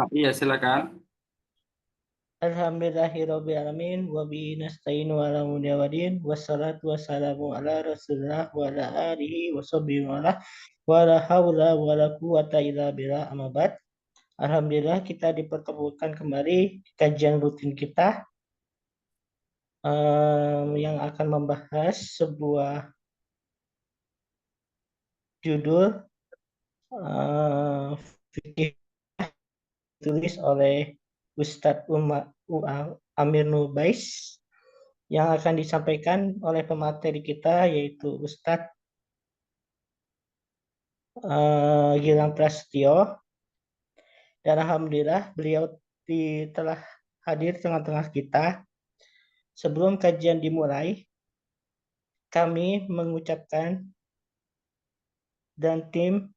Iya silakan. Alhamdulillahirrabbilalamin wa bihi nasta'inu ala umuri wadin wassalatu wassalamu ala rasulillah wa ala alihi wa sahbihi wa la hawla wa la quwata illa billah amma ba'd. Alhamdulillah kita dipertemukan kembali di kajian rutin kita yang akan membahas sebuah judul eh, fikih ditulis oleh Ustadz Amir Nubais yang akan disampaikan oleh pemateri kita yaitu Ustadz Gilang Prasetyo, dan alhamdulillah beliau telah hadir tengah-tengah kita. Sebelum kajian dimulai, kami mengucapkan dan tim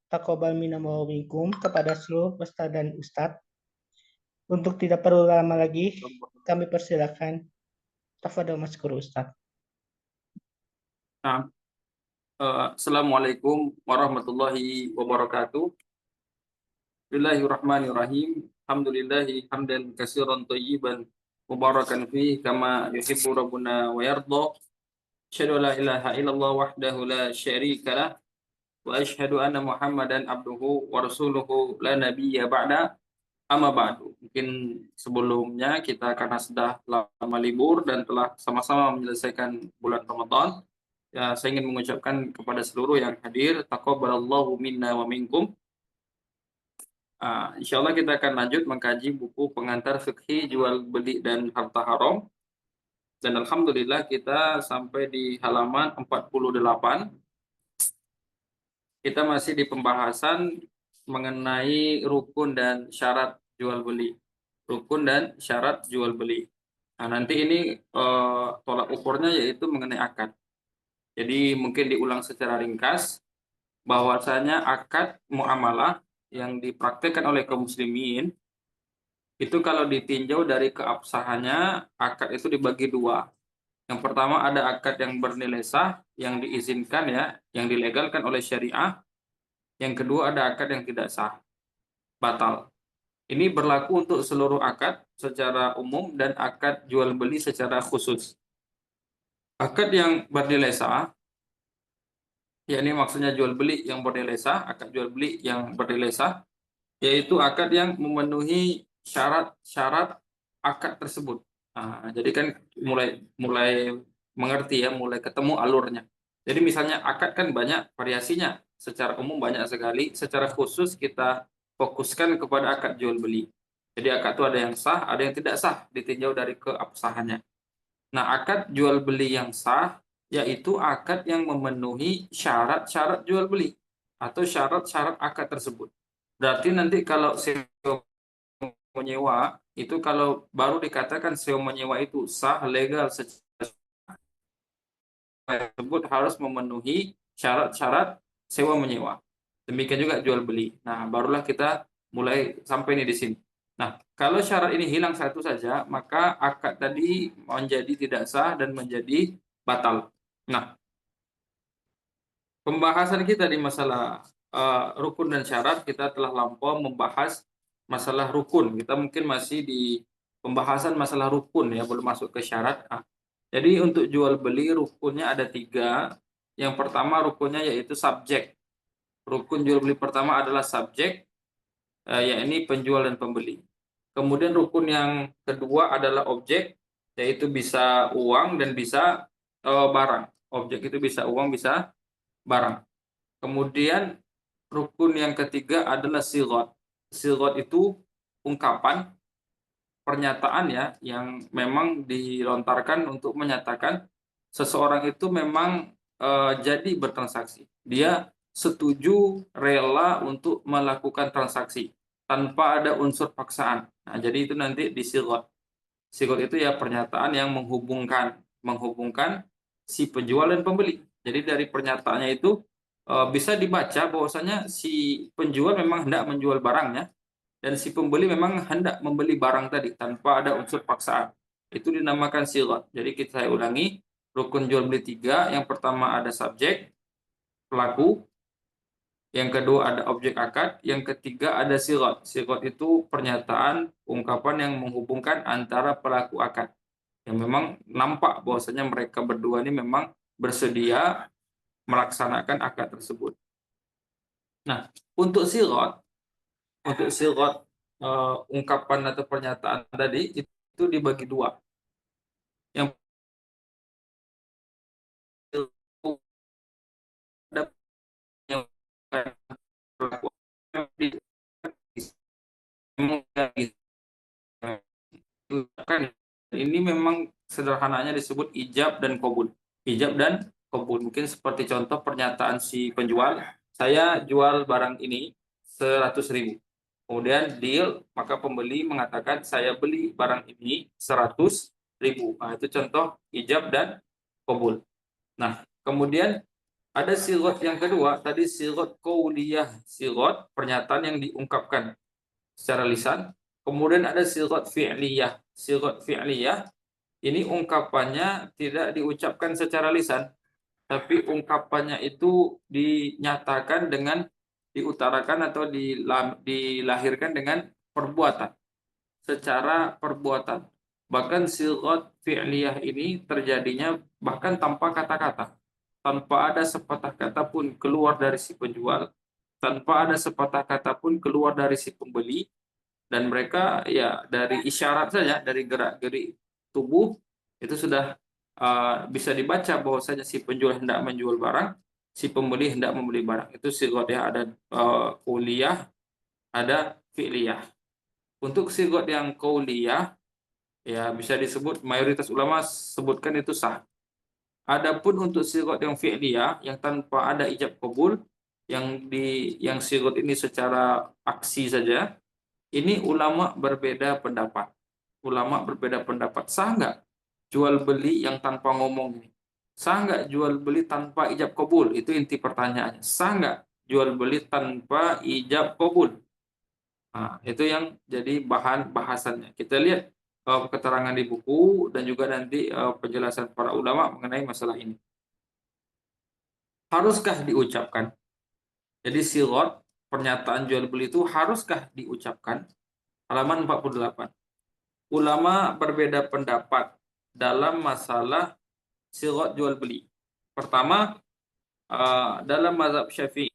Takobal Minam wa Minkum kepada seluruh peserta dan Ustadz. Untuk tidak perlu lama lagi, kami persilakan. Tafadhol Maskur Ustadz. Nah, Assalamualaikum warahmatullahi wabarakatuh. Bismillahirrahmanirrahim. Alhamdulillahi hamdan katsiran thayyiban mubarakan fi kama yuhibbu rabbuna wa yarda. Asyhadu an la ilaha illallah wahdahu la syarika lah wa asyhadu anna Muhammadan abduhu wa rasuluhu la nabiyya ba'da. Amma ba'du. Mungkin sebelumnya kita karena sudah lama libur dan telah sama-sama menyelesaikan bulan Ramadan, ya saya ingin mengucapkan kepada seluruh yang hadir, taqabbalallahu minna wa minkum. Insya Allah kita akan lanjut mengkaji buku pengantar fikih jual beli dan harta haram. Dan alhamdulillah kita sampai di halaman 48. Kita masih di pembahasan mengenai rukun dan syarat jual beli. Rukun dan syarat jual beli. Nah, nanti ini tolak ukurnya yaitu mengenai akad. Jadi mungkin diulang secara ringkas bahwasanya akad muamalah yang dipraktikkan oleh kaum muslimin itu kalau ditinjau dari keabsahannya, akad itu dibagi dua. Yang pertama ada akad yang bernilai sah, yang diizinkan ya, yang dilegalkan oleh syariah. Yang kedua ada akad yang tidak sah, batal. Ini berlaku untuk seluruh akad secara umum dan akad jual beli secara khusus. Akad yang bernilai sah, yakni maksudnya jual beli yang bernilai sah, akad jual beli yang bernilai sah, yaitu akad yang memenuhi syarat-syarat akad tersebut. Jadi kan mulai mulai mengerti ya, mulai ketemu alurnya. Jadi misalnya akad kan banyak variasinya, secara umum banyak sekali, secara khusus kita fokuskan kepada akad jual beli. Jadi akad itu ada yang sah, ada yang tidak sah, ditinjau dari keabsahannya. Nah, akad jual beli yang sah yaitu akad yang memenuhi syarat-syarat jual beli atau syarat-syarat akad tersebut. Berarti nanti kalau sewa menyewa itu kalau baru dikatakan sewa menyewa itu sah legal secara tersebut harus memenuhi syarat-syarat sewa menyewa. Demikian juga jual beli. Nah, barulah kita mulai sampai nih di sini. Nah, kalau syarat ini hilang satu saja, maka akad tadi menjadi tidak sah dan menjadi batal. Nah, pembahasan kita di masalah rukun dan syarat, kita telah lampau membahas masalah rukun. Kita mungkin masih di pembahasan masalah rukun ya, belum masuk ke syarat. Jadi untuk jual beli rukunnya ada tiga. Yang pertama rukunnya yaitu subjek. Rukun jual beli pertama adalah subjek, yakni penjual dan pembeli. Kemudian rukun yang kedua adalah objek, yaitu bisa uang dan bisa barang. Objek itu bisa uang, bisa barang. Kemudian rukun yang ketiga adalah sigot. Sigot itu ungkapan, pernyataan ya, yang memang dilontarkan untuk menyatakan seseorang itu memang jadi bertransaksi. Dia setuju, rela untuk melakukan transaksi tanpa ada unsur paksaan. Nah, jadi itu nanti di sigot. Sigot itu ya pernyataan yang menghubungkan si penjual dan pembeli. Jadi dari pernyataannya itu bisa dibaca bahwasanya si penjual memang hendak menjual barangnya dan si pembeli memang hendak membeli barang tadi tanpa ada unsur paksaan. Itu dinamakan sigot. Jadi saya ulangi, rukun jual beli tiga. Yang pertama ada subjek, pelaku. yang kedua ada objek akad, yang ketiga ada sigot. Sigot itu pernyataan, ungkapan yang menghubungkan antara pelaku akad. Yang memang nampak bahwasanya mereka berdua ini memang bersedia melaksanakan akad tersebut. Nah, untuk sigot ungkapan atau pernyataan tadi itu dibagi dua. Yang ada yang pelaku kan ini memang sederhananya disebut ijab dan qabul. Ijab dan qabul mungkin seperti contoh pernyataan si penjual, saya jual barang ini 100.000. Kemudian deal, maka pembeli mengatakan saya beli barang ini 100.000. Nah, itu contoh ijab dan qabul. Nah, kemudian ada sigot yang kedua, tadi sigot qauliyah, sigot pernyataan yang diungkapkan secara lisan. Kemudian ada sigot fi'liyah. Sigot fi'liyah ini ungkapannya tidak diucapkan secara lisan, tapi ungkapannya itu dinyatakan dengan diutarakan atau dilahirkan dengan perbuatan, secara perbuatan. Bahkan sigot fi'liyah ini terjadinya bahkan tanpa kata-kata, tanpa ada sepatah kata pun keluar dari si penjual, tanpa ada sepatah kata pun keluar dari si pembeli, dan mereka ya dari isyarat saja, dari gerak-gerik tubuh itu sudah bisa dibaca bahwasanya si penjual hendak menjual barang, si pembeli hendak membeli barang. Itu sigot ya, ada qauliyah, ada fi'liyah. Untuk sigot yang qauliyah ya bisa disebut mayoritas ulama sebutkan itu sah. Adapun untuk sigot yang fi'liyah yang tanpa ada ijab qabul, yang sigot ini secara aksi saja, ini ulama berbeda pendapat. Ulama berbeda pendapat. Sah nggak jual beli yang tanpa ngomong ini? Sah nggak jual beli tanpa ijab kabul? Itu inti pertanyaannya. Sah nggak jual beli tanpa ijab kabul? Nah, itu yang jadi bahan bahasannya. Kita lihat keterangan di buku dan juga nanti penjelasan para ulama mengenai masalah ini. Haruskah diucapkan? Jadi sigot pernyataan jual beli itu haruskah diucapkan? Halaman 48. Ulama berbeda pendapat dalam masalah sigot jual beli. Pertama, dalam mazhab Syafi'i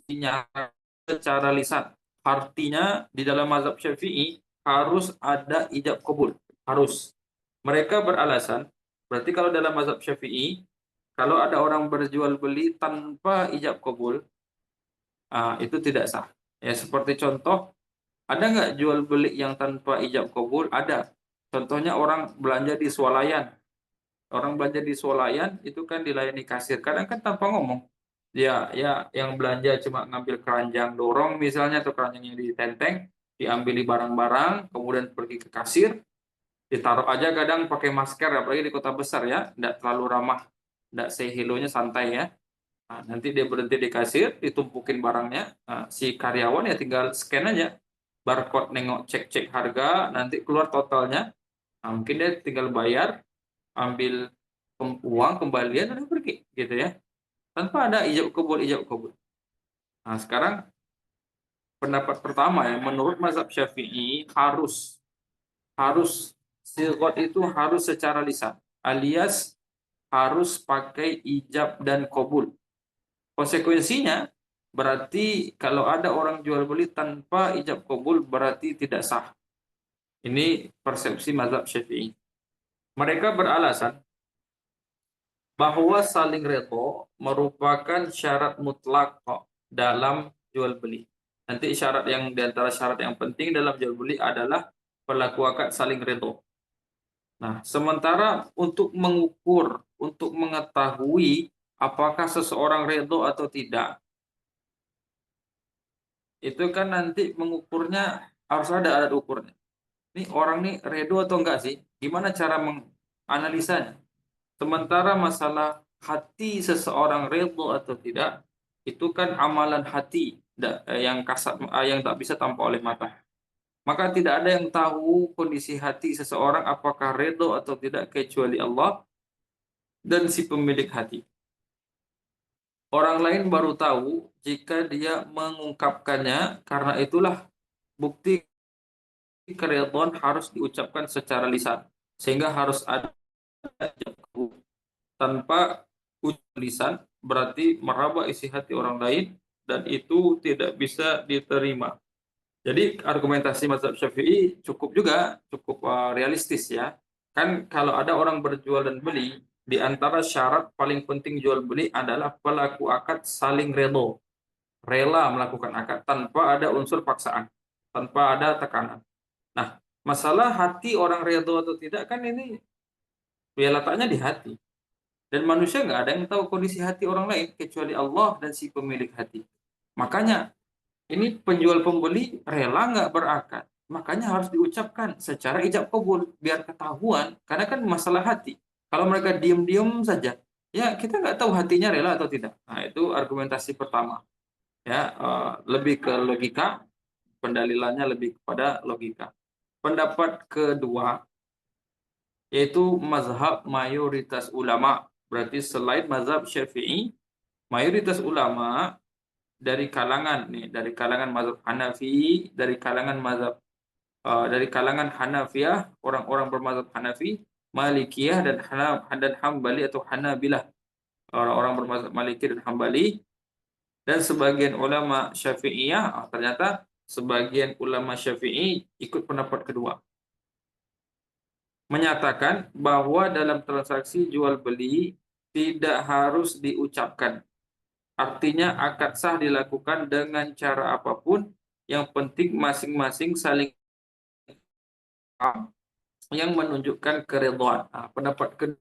dinyatakan secara lisan. Artinya di dalam mazhab Syafi'i harus ada ijab kabul, harus. Mereka beralasan, berarti kalau dalam mazhab Syafi'i kalau ada orang berjual beli tanpa ijab kabul, itu tidak sah. Ya seperti contoh, ada nggak jual beli yang tanpa ijab kabul? Ada. Contohnya orang belanja di swalayan. Orang belanja di swalayan itu kan dilayani kasir. Kadang kan tanpa ngomong. Ya yang belanja cuma ngambil keranjang dorong misalnya, atau keranjang yang ditenteng, diambili barang-barang, kemudian pergi ke kasir, ditaruh aja, kadang pakai masker, apalagi di kota besar ya, tidak terlalu ramah, tidak say hello-nya santai ya. Nah, nanti dia berhenti di kasir, ditumpukin barangnya, si karyawan ya tinggal scan aja, barcode, nengok, cek-cek harga, nanti keluar totalnya. Nah, mungkin dia tinggal bayar, ambil uang kembalian, udah pergi, gitu ya. Tanpa ada ijab kabul. Nah, sekarang pendapat pertama ya, menurut mazhab Syafi'i harus sigot itu harus secara lisan, alias harus pakai ijab dan kabul. Konsekuensinya berarti kalau ada orang jual beli tanpa ijab kabul berarti tidak sah. Ini persepsi mazhab Syafi'i. Mereka beralasan bahwa saling redho merupakan syarat mutlak dalam jual beli. Nanti syarat yang diantara syarat yang penting dalam jual beli adalah pelaku akad saling redho. Nah, sementara untuk mengukur, untuk mengetahui apakah seseorang redho atau tidak, itu kan nanti mengukurnya harus ada alat ukurnya. Ini orang nih redho atau enggak sih? Gimana cara menganalisanya? Sementara masalah hati seseorang redho atau tidak, itu kan amalan hati yang kasat, yang tak bisa tampak oleh mata. Maka tidak ada yang tahu kondisi hati seseorang apakah redho atau tidak kecuali Allah. dan si pemilik hati. Orang lain baru tahu jika dia mengungkapkannya, karena itulah bukti keridhaan harus diucapkan secara lisan. Sehingga harus ada ijab kabul. Tanpa ucapan lisan berarti meraba isi hati orang lain dan itu tidak bisa diterima. Jadi argumentasi mazhab Syafi'i cukup juga, cukup realistis ya. Kan kalau ada orang berjual dan beli, di antara syarat paling penting jual beli adalah pelaku akad saling rela melakukan akad tanpa ada unsur paksaan, tanpa ada tekanan. Nah, masalah hati orang redho atau tidak kan ini ya letaknya di hati. Dan manusia nggak ada yang tahu kondisi hati orang lain kecuali Allah dan si pemilik hati. Makanya ini penjual pembeli rela nggak berakad. Makanya harus diucapkan secara ijab kabul biar ketahuan. Karena kan masalah hati. Kalau mereka diam-diam saja, ya kita nggak tahu hatinya rela atau tidak. Nah itu argumentasi pertama. Ya lebih ke logika, pendalilannya lebih kepada logika. Pendapat kedua yaitu mazhab mayoritas ulama. Berarti selain mazhab Syafi'i, mayoritas ulama dari kalangan mazhab Hanafi, dari kalangan Hanafiyah, orang-orang bermazhab Hanafi, Malikiyah dan Hambali atau Hanabilah, orang-orang bermazhab Maliki dan Hambali, dan sebagian ulama Syafi'iyah, ternyata sebagian ulama Syafi'i ikut pendapat kedua, menyatakan bahwa dalam transaksi jual beli tidak harus diucapkan. Artinya akad sah dilakukan dengan cara apapun, yang penting masing-masing saling paham yang menunjukkan keridhaan. Nah, pendapat kedua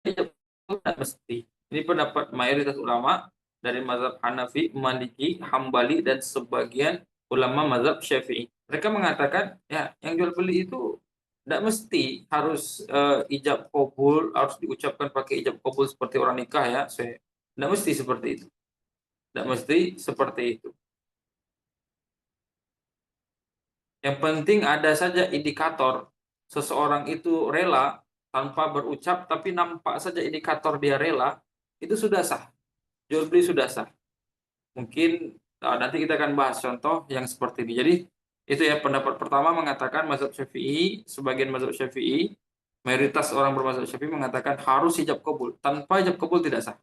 tidak mesti. Ini pendapat mayoritas ulama dari mazhab Hanafi, Maliki, Hambali dan sebagian ulama mazhab Syafi'i. Mereka mengatakan ya yang jual beli itu tidak mesti harus ijab kabul, harus diucapkan pakai ijab kabul seperti orang nikah ya. Tidak mesti seperti itu. Tidak mesti seperti itu. Yang penting ada saja indikator seseorang itu rela tanpa berucap, tapi nampak saja indikator dia rela, itu sudah sah. Jual beli sudah sah. Mungkin nanti kita akan bahas contoh yang seperti ini. Jadi itu ya pendapat pertama mengatakan mazhab Syafi'i, sebagian mazhab Syafi'i, mayoritas orang bermazhab Syafi'i mengatakan harus ijab kabul. Tanpa ijab kabul tidak sah.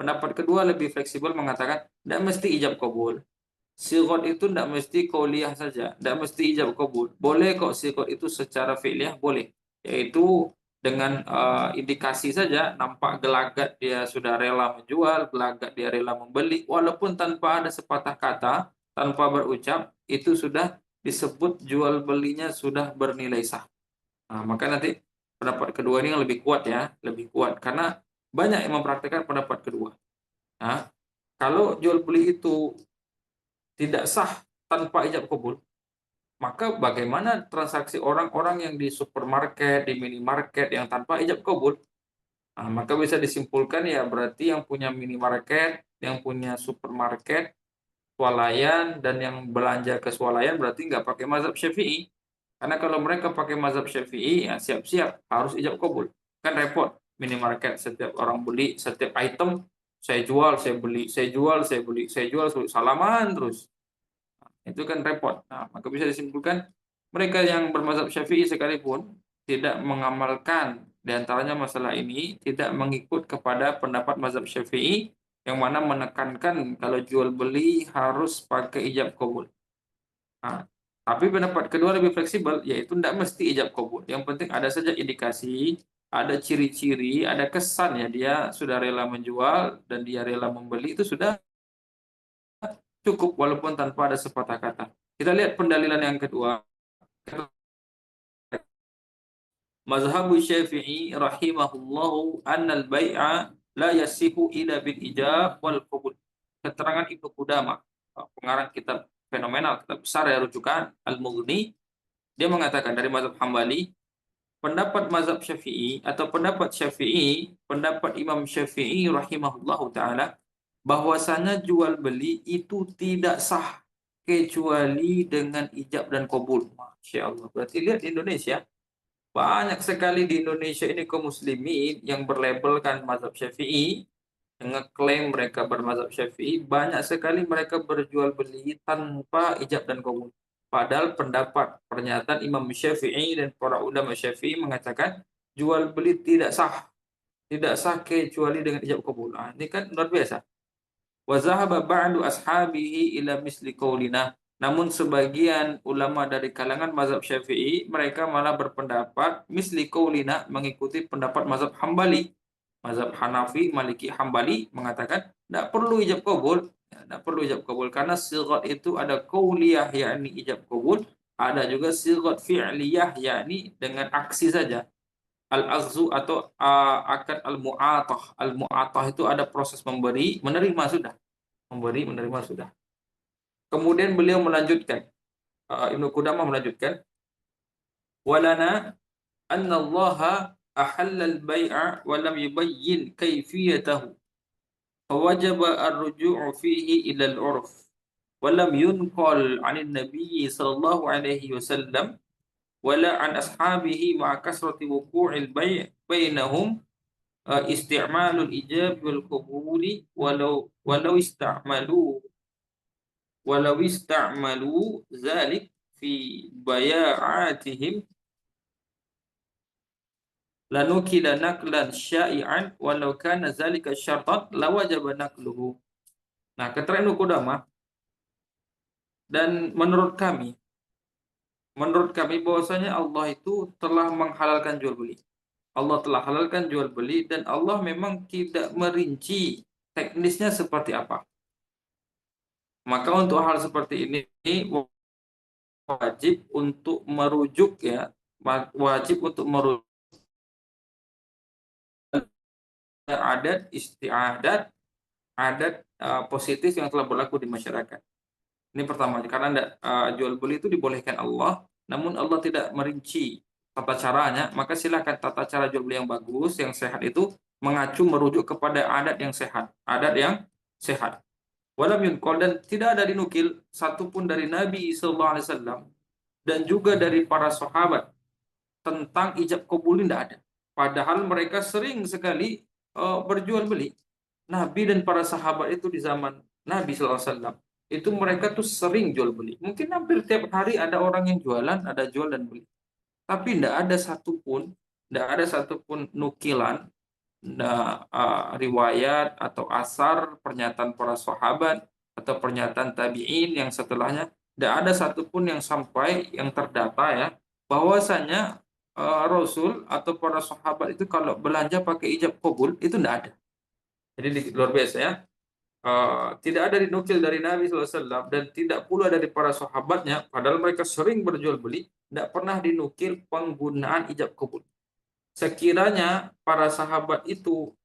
Pendapat kedua lebih fleksibel mengatakan tidak mesti ijab kabul. Sigot itu tidak mesti qauliyah saja, tidak mesti ijab kabul. Boleh kok sigot itu secara fi'liyah, boleh. Yaitu dengan indikasi saja, nampak gelagat dia sudah rela menjual, gelagat dia rela membeli, walaupun tanpa ada sepatah kata, tanpa berucap, itu sudah disebut jual belinya sudah bernilai sah. Nah, maka nanti pendapat kedua ini yang lebih kuat ya, lebih kuat. Karena banyak yang mempraktikkan pendapat kedua. Nah, kalau jual beli itu tidak sah tanpa ijab kabul, maka bagaimana transaksi orang-orang yang di supermarket, di minimarket yang tanpa ijab kabul? Nah, maka bisa disimpulkan ya berarti yang punya minimarket, yang punya supermarket, swalayan, dan yang belanja ke swalayan berarti nggak pakai mazhab Syafi'i. Karena kalau mereka pakai mazhab Syafi'i, ya siap-siap harus ijab kabul. Kan repot, minimarket setiap orang beli, setiap item, saya jual, saya beli, saya jual, saya beli, saya jual, salaman terus. Itu kan repot. Nah, maka bisa disimpulkan mereka yang bermazhab Syafi'i sekalipun tidak mengamalkan di antaranya masalah ini, tidak mengikut kepada pendapat mazhab Syafi'i yang mana menekankan kalau jual beli harus pakai ijab kabul. Nah, tapi pendapat kedua lebih fleksibel, yaitu tidak mesti ijab kabul. Yang penting ada saja indikasi, ada ciri-ciri, ada kesan ya dia sudah rela menjual dan dia rela membeli, itu sudah cukup walaupun tanpa ada sepatah kata. Kita lihat pendalilan yang kedua. Mazhabu Syafi'i rahimahullahu annal bai'a la yasihu illa bil ijab wal qabul. Keterangan Ibnu Qudamah, pengarang kitab fenomenal, kitab besar ya rujukan Al-Mughni, dia mengatakan dari mazhab Hambali, pendapat mazhab Syafi'i atau pendapat Syafi'i, pendapat Imam Syafi'i rahimahullahu taala, bahwasanya jual beli itu tidak sah kecuali dengan ijab dan kabul. Masya Allah. Berarti lihat di Indonesia, Banyak sekali di Indonesia ini kaum muslimin yang berlabelkan mazhab Syafi'i, yang ngeklaim mereka bermazhab Syafi'i, banyak sekali mereka berjual beli tanpa ijab dan qabul. Padahal pendapat pernyataan Imam Syafi'i dan para ulama Syafi'i mengatakan jual beli tidak sah kecuali dengan ijab qabul. Nah, ini kan luar biasa. Wa zahaba ba'du ashabihi ila misli qaulina. Namun sebagian ulama dari kalangan mazhab Syafi'i mereka malah berpendapat misli qaulina, mengikuti pendapat mazhab Hambali. Mazhab Hanafi, Maliki, Hambali mengatakan tidak perlu ijab qabul, tidak perlu ijab qabul karena sighat itu ada qauliyah yakni ijab qabul, ada juga sighat fi'liyah yakni dengan aksi saja. Al-aghzu atau akad al-mu'atah. Al-mu'atah itu ada proses memberi, menerima sudah. Memberi, menerima sudah. Kemudian beliau melanjutkan, Ibnu Qudamah melanjutkan, walana anna Allah ahalla al-bai'a wa lam yubayyin kayfiyatahu. Fawajaba ar-ruju'u fihi ila al-'urf. Wa lam yunqal 'anil nabiy sallallahu alaihi wasallam wala 'an ashabihi ma'a kasrati wuqu'il bai' bainahum isti'malul ijab wal qabuli walau ista'malu zalik fi baya'atihim lanukila naklan sya'i'an walau kana zalika syartan lawajaba nakluhu. Nah, kata Ibnu Qudamah, dan menurut kami bahwasanya Allah itu telah menghalalkan jual beli. Allah telah halalkan jual beli dan Allah memang tidak merinci teknisnya seperti apa. Maka untuk hal seperti ini wajib untuk merujuk ya, wajib untuk merujuk adat istiadat, adat positif yang telah berlaku di masyarakat. Ini pertama, karena jual beli itu dibolehkan Allah, namun Allah tidak merinci tata caranya, maka silakan tata cara jual beli yang bagus, yang sehat itu mengacu merujuk kepada adat yang sehat, adat yang sehat. Walam yunqal, dan tidak ada dinukil satupun dari Nabi SAW dan juga dari para sahabat tentang ijab kabul, tidak ada. Padahal mereka sering sekali berjual beli. Nabi dan para sahabat itu di zaman Nabi SAW itu mereka tuh sering jual beli. Mungkin hampir tiap hari ada orang yang jualan, ada jual dan beli. Tapi tidak ada satupun nukilan, riwayat atau asar pernyataan para sahabat atau pernyataan tabi'in yang setelahnya, tidak ada satupun yang sampai yang terdata ya bahwasanya Rasul atau para sahabat itu kalau belanja pakai ijab kabul itu tidak ada. Jadi luar biasa ya. Tidak ada dinukil dari Nabi SAW dan tidak pula dari para sahabatnya, padahal mereka sering berjual beli, tidak pernah dinukil penggunaan ijab kabul. Sekiranya para sahabat itu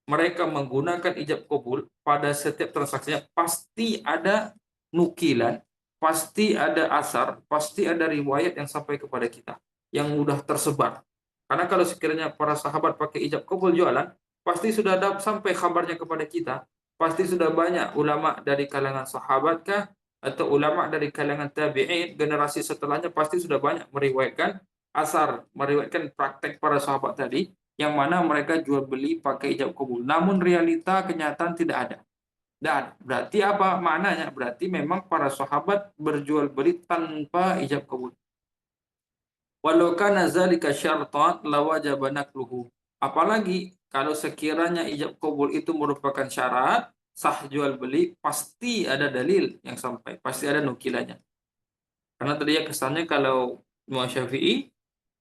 mereka menggunakan ijab kabul pada setiap transaksinya, pasti ada nukilan, pasti ada asar, pasti ada riwayat yang sampai kepada kita, yang mudah tersebar. Karena kalau sekiranya para sahabat pakai ijab kabul jualan, pasti sudah ada sampai kabarnya kepada kita, pasti sudah banyak ulama dari kalangan sahabat kah, atau ulama dari kalangan tabi'in, generasi setelahnya pasti sudah banyak meriwayatkan asar, meriwayatkan praktek para sahabat tadi, yang mana mereka jual beli pakai ijab kabul. Namun realita kenyataan tidak ada. Dan berarti apa maknanya? Berarti memang para sahabat berjual beli tanpa ijab kabul. Walau kana zalika syartan lawajaba nakluhu. Apalagi kalau sekiranya ijab kabul itu merupakan syarat sah jual beli, pasti ada dalil yang sampai, pasti ada nukilannya. Karena tadi ya kesannya kalau Imam Syafi'i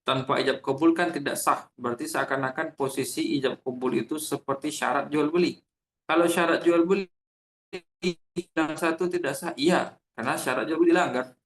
tanpa ijab kabul kan tidak sah. Berarti seakan-akan posisi ijab kabul itu seperti syarat jual beli. Kalau syarat jual beli yang satu tidak sah, iya, karena syarat jual beli dilanggar.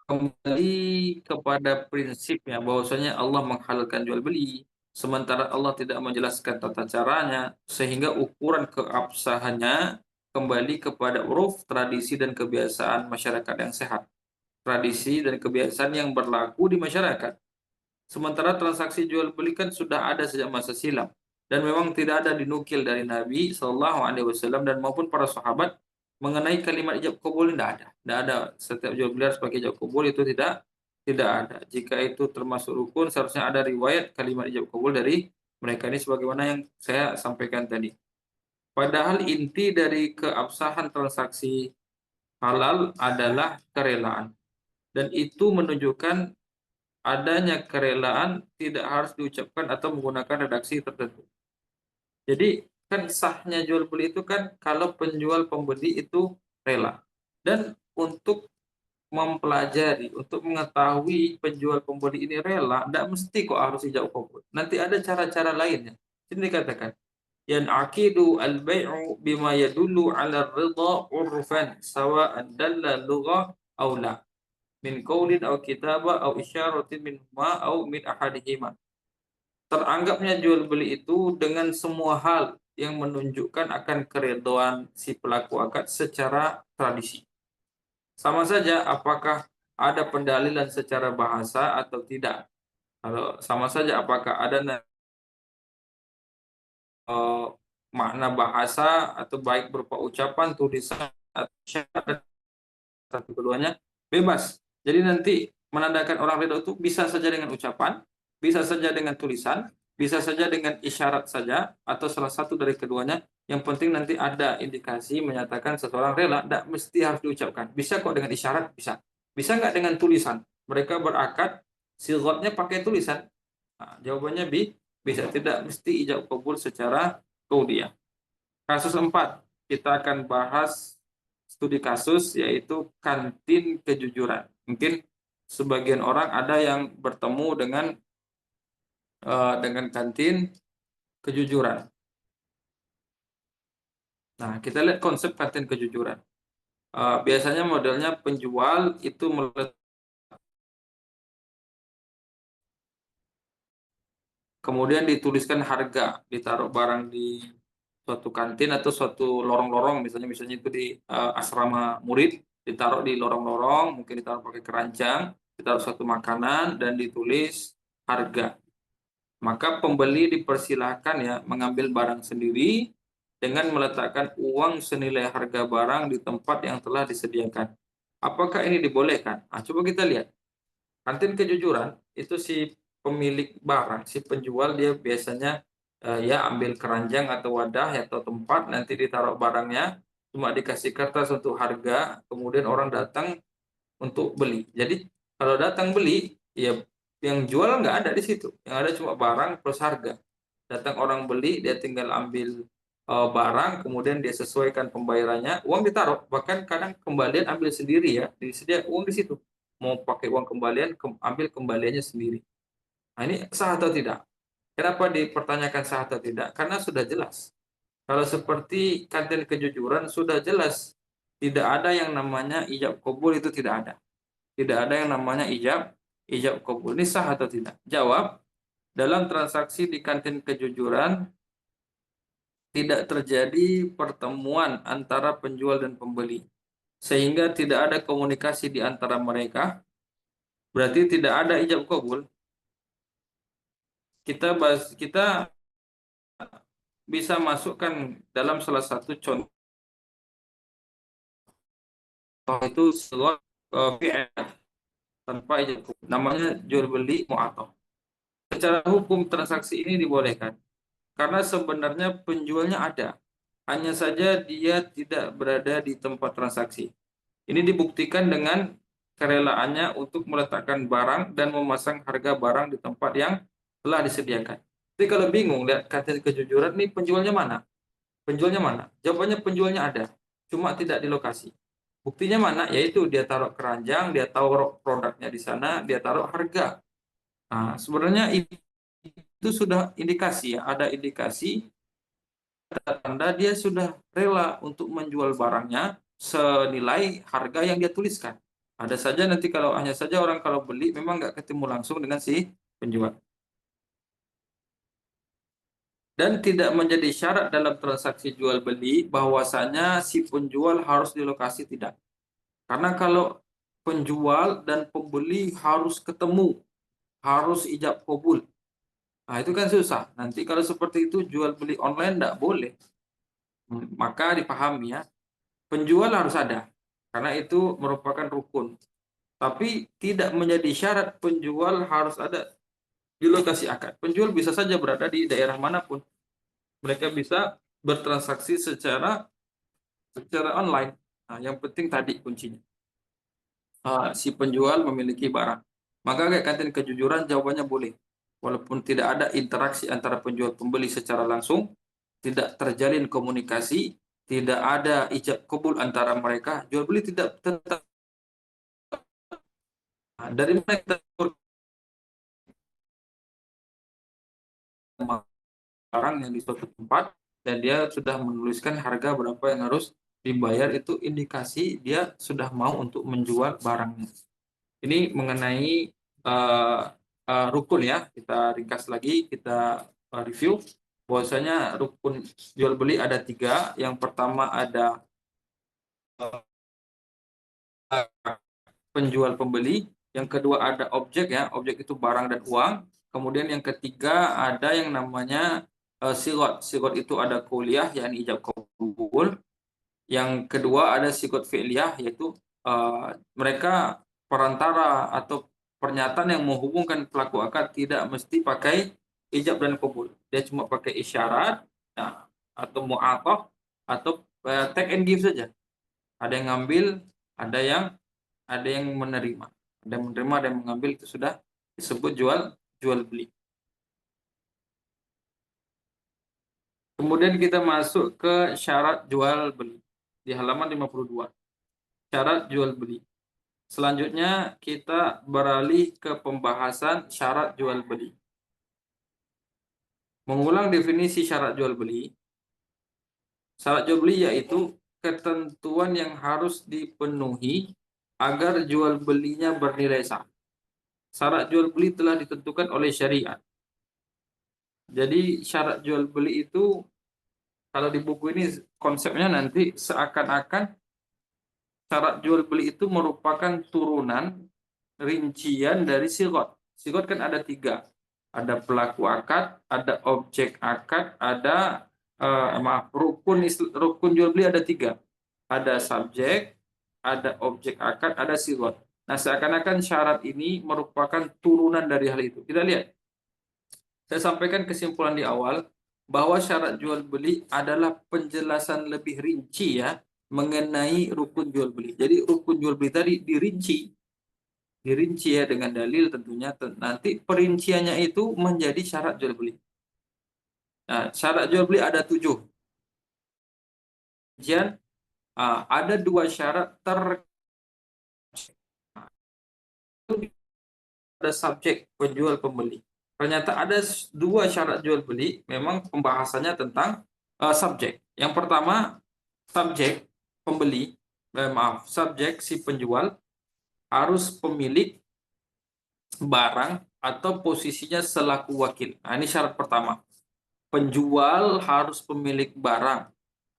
Kembali kepada prinsipnya bahwasanya Allah menghalalkan jual beli, sementara Allah tidak menjelaskan tata caranya, sehingga ukuran keabsahannya kembali kepada uruf, tradisi dan kebiasaan masyarakat yang sehat, tradisi dan kebiasaan yang berlaku di masyarakat. Sementara transaksi jual beli kan sudah ada sejak masa silam. dan memang tidak ada dinukil dari Nabi SAW dan maupun para sahabat mengenai kalimat ijab kabul. Tidak ada. Setiap jual beli harus pakai ijab kabul, itu tidak ada. Jika itu termasuk rukun, seharusnya ada riwayat kalimat ijab kabul dari mereka. Ini sebagaimana yang saya sampaikan tadi. Padahal inti dari keabsahan transaksi halal adalah kerelaan. Dan itu menunjukkan adanya kerelaan tidak harus diucapkan atau menggunakan redaksi tertentu. Jadi kan sahnya jual beli itu kan kalau penjual pembeli itu rela. Dan untuk mempelajari, untuk mengetahui penjual pembeli ini rela, tidak mesti kok harus ijab kabul. Nanti ada cara-cara lainnya. Ini dikatakan, yan'aqidu al-bai'u bima yadullu 'ala ar-ridha 'urfan sawa'an dalla lugha aw la min qaulin aw kitaba aw isyaratin minhuma aw min ahadihima. Teranggapnya jual beli itu dengan semua hal yang menunjukkan akan keridhaan si pelaku akad secara tradisi. Sama saja apakah ada pendalilan secara bahasa atau tidak. Kalau sama saja apakah ada eh, makna bahasa atau baik berupa ucapan, tulisan, atau syarat, satu keduanya bebas. Jadi nanti menandakan orang ridho itu bisa saja dengan ucapan, bisa saja dengan tulisan, bisa saja dengan isyarat saja, atau salah satu dari keduanya. Yang penting nanti ada indikasi menyatakan seseorang rela, tidak mesti harus diucapkan. Bisa kok dengan isyarat, bisa. Bisa nggak dengan tulisan? Mereka berakad, sighatnya pakai tulisan. Nah, jawabannya bisa. Tidak mesti ijab kabul secara kauliah. Kasus 4, kita akan bahas studi kasus, yaitu kantin kejujuran. Mungkin sebagian orang ada yang bertemu dengan kantin kejujuran. Nah, kita lihat konsep kantin kejujuran. Biasanya modelnya penjual itu kemudian dituliskan harga, ditaruh barang di suatu kantin atau suatu lorong-lorong, misalnya itu di asrama murid, ditaruh di lorong-lorong, mungkin ditaruh pakai keranjang, ditaruh suatu makanan dan ditulis harga. Maka pembeli dipersilahkan ya mengambil barang sendiri dengan meletakkan uang senilai harga barang di tempat yang telah disediakan. Apakah ini dibolehkan? Coba kita lihat. Kantin kejujuran itu si pemilik barang, si penjual, dia biasanya ya ambil keranjang atau wadah atau tempat, nanti ditaruh barangnya, cuma dikasih kertas untuk harga, kemudian orang datang untuk beli. Jadi kalau datang beli, ya yang jual nggak ada di situ, yang ada cuma barang plus harga. Datang orang beli, dia tinggal ambil barang, kemudian dia sesuaikan pembayarannya, uang ditaruh, bahkan kadang kembalian ambil sendiri ya, disediakan uang di situ. Mau pakai uang kembalian, ambil kembaliannya sendiri. Nah, ini sah atau tidak? Kenapa dipertanyakan sah atau tidak? Karena sudah jelas. Kalau seperti kantin kejujuran, sudah jelas tidak ada yang namanya ijab kabul, itu tidak ada. Tidak ada yang namanya ijab kabul. Ini sah atau tidak? Jawab, dalam transaksi di kantin kejujuran tidak terjadi pertemuan antara penjual dan pembeli, sehingga tidak ada komunikasi di antara mereka, berarti tidak ada ijab kabul. Kita bisa masukkan dalam salah satu contoh, itu sebuah fi'il tanpa ijab kabul, namanya jual beli mu'athah. Secara hukum transaksi ini dibolehkan karena sebenarnya penjualnya ada, hanya saja dia tidak berada di tempat transaksi. Ini dibuktikan dengan kerelaannya untuk meletakkan barang dan memasang harga barang di tempat yang telah disediakan. Jadi kalau bingung lihat kata kejujuran, nih penjualnya mana? Penjualnya mana? Jawabannya penjualnya ada, cuma tidak di lokasi. Buktinya mana? Yaitu dia taruh keranjang, dia taruh produknya di sana, dia taruh harga. Nah, sebenarnya itu sudah indikasi ya, ada indikasi tanda dia sudah rela untuk menjual barangnya senilai harga yang dia tuliskan. Ada saja nanti kalau hanya saja orang kalau beli memang nggak ketemu langsung dengan si penjual. Dan tidak menjadi syarat dalam transaksi jual beli bahwasanya si penjual harus di lokasi, tidak. Karena kalau penjual dan pembeli harus ketemu, harus ijab kabul. Nah, itu kan susah. Nanti kalau seperti itu jual beli online tidak boleh. Maka dipahami ya, penjual harus ada karena itu merupakan rukun. Tapi tidak menjadi syarat penjual harus ada di lokasi akad. Penjual bisa saja berada di daerah manapun. Mereka bisa bertransaksi secara online. Nah, yang penting tadi kuncinya. Si penjual memiliki barang. Maka kayak kantin kejujuran jawabannya boleh. Walaupun tidak ada interaksi antara penjual pembeli secara langsung, tidak terjalin komunikasi, tidak ada ijab kabul antara mereka, jual beli tidak tetap. Dari mana kita barang yang di suatu tempat dan dia sudah menuliskan harga berapa yang harus dibayar, itu indikasi dia sudah mau untuk menjual barangnya. Ini mengenai rukun ya. Kita ringkas lagi, kita review bahwasanya rukun jual beli ada 3. Yang pertama ada penjual pembeli, yang kedua ada objek ya, objek itu barang dan uang. Kemudian yang ketiga ada yang namanya sigot. Sigot itu ada kuliah yakni ijab kabul. Yang kedua ada sigot fi'liyah, yaitu mereka perantara atau pernyataan yang menghubungkan pelaku akad tidak mesti pakai ijab dan kabul. Dia cuma pakai isyarat, nah, atau mu'athah atau take and give saja. Ada yang ngambil, ada yang menerima. Ada yang menerima, ada yang mengambil, itu sudah disebut jual beli. Kemudian kita masuk ke syarat jual beli di halaman 52. Syarat jual beli. Selanjutnya kita beralih ke pembahasan syarat jual beli. Mengulang definisi syarat jual beli. Syarat jual beli yaitu ketentuan yang harus dipenuhi agar jual belinya bernilai sah. Syarat jual beli telah ditentukan oleh syariat. Jadi syarat jual beli itu kalau di buku ini konsepnya nanti seakan-akan syarat jual beli itu merupakan turunan rincian dari sigot. Sigot kan ada 3. Ada pelaku akad, ada objek akad, ada rukun jual beli ada 3. Ada subjek, ada objek akad, ada sigot. Nah, seakan-akan syarat ini merupakan turunan dari hal itu. Kita lihat. Saya sampaikan kesimpulan di awal bahwa syarat jual beli adalah penjelasan lebih rinci ya mengenai rukun jual beli. Jadi rukun jual beli tadi dirinci ya dengan dalil tentunya. Nanti perinciannya itu menjadi syarat jual beli. Nah, syarat jual beli ada 7. Kemudian ada 2 syarat ada subjek penjual pembeli. Ternyata ada 2 syarat jual beli, memang pembahasannya tentang subjek. Yang pertama, subjek pembeli, subjek si penjual harus pemilik barang atau posisinya selaku wakil. Nah, ini syarat pertama. Penjual harus pemilik barang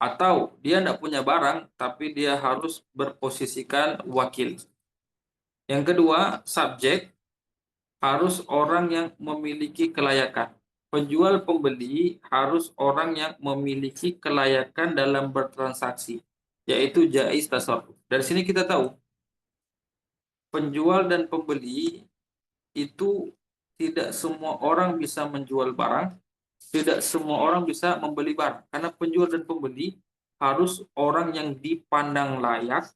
atau dia tidak punya barang tapi dia harus berposisikan wakil. Yang kedua, subjek harus orang yang memiliki kelayakan. Penjual pembeli harus orang yang memiliki kelayakan dalam bertransaksi, yaitu jaiz tasarruf. Dari sini kita tahu penjual dan pembeli itu tidak semua orang bisa menjual barang, tidak semua orang bisa membeli barang. Karena penjual dan pembeli harus orang yang dipandang layak,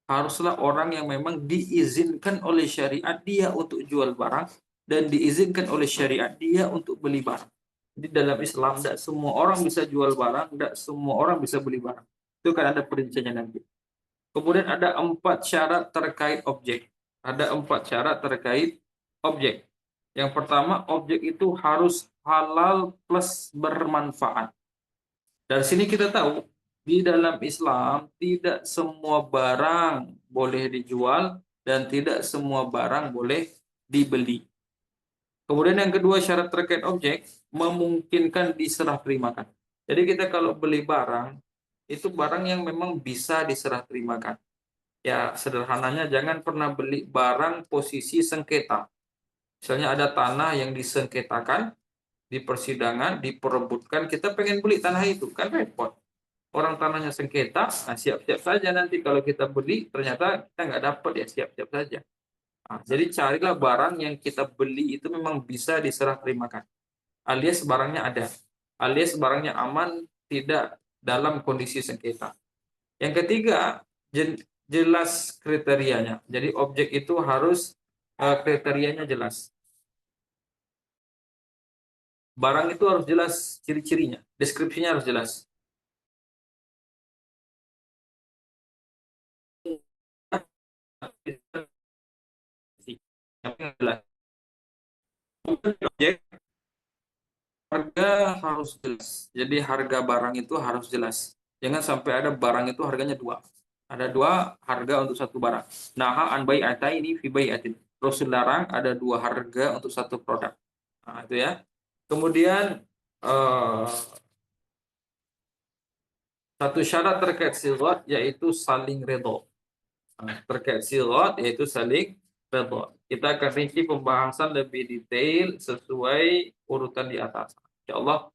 haruslah orang yang memang diizinkan oleh syariat dia untuk jual barang dan diizinkan oleh syariat dia untuk beli barang. Jadi dalam Islam tidak semua orang bisa jual barang, tidak semua orang bisa beli barang. Itu kan ada perinciannya nanti. Kemudian ada 4 syarat terkait objek. Ada 4 syarat terkait objek. Yang pertama, objek itu harus halal plus bermanfaat. Dari sini kita tahu di dalam Islam tidak semua barang boleh dijual dan tidak semua barang boleh dibeli. Kemudian yang kedua, syarat terkait objek memungkinkan diserah terimakan. Jadi kita kalau beli barang, itu barang yang memang bisa diserah terimakan. Ya, sederhananya jangan pernah beli barang posisi sengketa. Misalnya ada tanah yang disengketakan, di persidangan diperebutkan, kita pengen beli tanah itu, kan repot. Orang tanahnya sengketa, nah siap-siap saja nanti kalau kita beli ternyata kita nggak dapat, ya siap-siap saja. Nah, jadi carilah barang yang kita beli itu memang bisa diserah terimakan, alias barangnya ada, alias barangnya aman, tidak dalam kondisi sengketa. Yang ketiga, jelas kriterianya. Jadi objek itu harus kriterianya jelas. Barang itu harus jelas ciri-cirinya, deskripsinya harus jelas. Objek, harga harus jelas. Jadi harga barang itu harus jelas. Jangan sampai ada barang itu harganya dua. Ada dua harga untuk satu barang. Nah, an bai'ataini fi bai'atin. Rasul larang ada dua harga untuk satu produk. Nah, itu ya. Kemudian satu syarat terkait sirat yaitu saling redha. Terkait sirat yaitu saling redha. Kita akan rinci pembahasan lebih detail sesuai urutan di atas. Insyaallah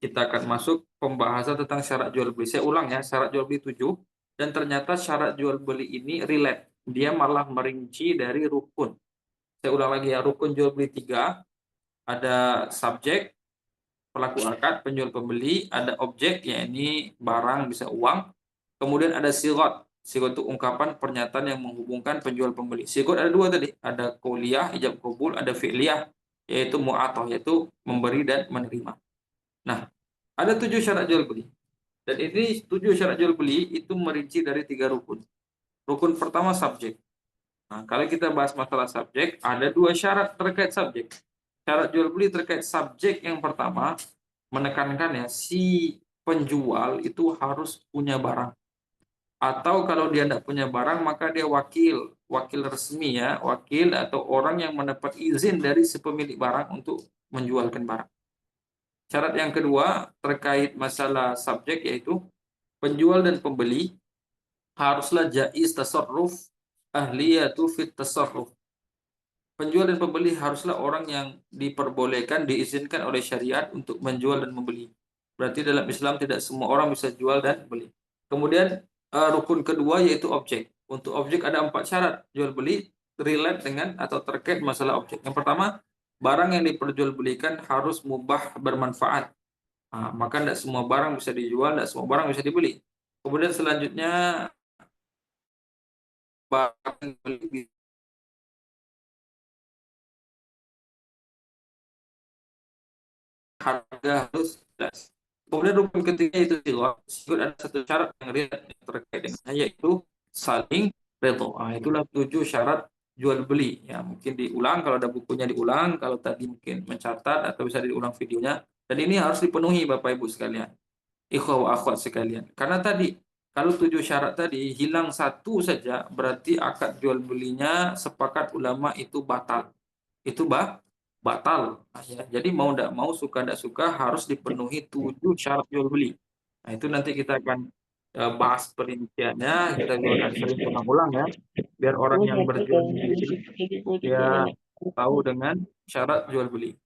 kita akan masuk pembahasan tentang syarat jual beli. Saya ulang ya, syarat jual beli 7, dan ternyata syarat jual beli ini relate. Dia malah merinci dari rukun. Saya ulang lagi ya, rukun jual beli 3, ada subjek, pelaku akad, penjual pembeli, ada objek, yakni barang bisa uang, kemudian ada sigot. Sigot itu ungkapan pernyataan yang menghubungkan penjual pembeli. Sigot ada dua tadi, ada qauliyah, ijab qabul, ada fi'liyah, yaitu mu'athah, yaitu memberi dan menerima. Nah, ada 7 syarat jual beli. Dan ini 7 syarat jual beli itu merinci dari 3 rukun. Rukun pertama subjek. Nah, kalau kita bahas masalah subjek, ada 2 syarat terkait subjek. Syarat jual beli terkait subjek yang pertama menekankan ya si penjual itu harus punya barang. Atau kalau dia tidak punya barang maka dia wakil resmi ya, wakil atau orang yang mendapat izin dari si pemilik barang untuk menjualkan barang. Syarat yang kedua terkait masalah subjek yaitu penjual dan pembeli haruslah jaiz tasarruf, ahliyatu fit tasarruf. Penjual dan pembeli haruslah orang yang diperbolehkan, diizinkan oleh syariat untuk menjual dan membeli. Berarti dalam Islam tidak semua orang bisa jual dan beli. Kemudian rukun kedua yaitu objek. Untuk objek ada 4 syarat jual beli relate dengan atau terkait masalah objek. Yang pertama, barang yang diperjualbelikan harus mubah bermanfaat. Nah, maka tidak semua barang bisa dijual, tidak semua barang bisa dibeli. Kemudian selanjutnya barang yang dibeli harga harus jelas. Kemudian rukun ketiga itu sigot. Sigot ada satu syarat yang terkait dengannya yaitu saling redha. Nah, itulah 7 syarat jual beli. Ya, mungkin diulang kalau ada bukunya diulang, kalau tadi mungkin mencatat atau bisa diulang videonya. Dan ini harus dipenuhi Bapak Ibu sekalian. Ikhwah wa akhwat sekalian. Karena tadi kalau 7 syarat tadi hilang satu saja berarti akad jual belinya sepakat ulama itu batal. Itu batal. Nah, ya. Jadi mau tidak mau suka tidak suka harus dipenuhi 7 syarat jual beli. Nah, itu nanti kita akan bahas perinciannya, kita juga akan sering ulang-ulang ya, biar orang yang berjual beli dia tahu dengan syarat jual beli.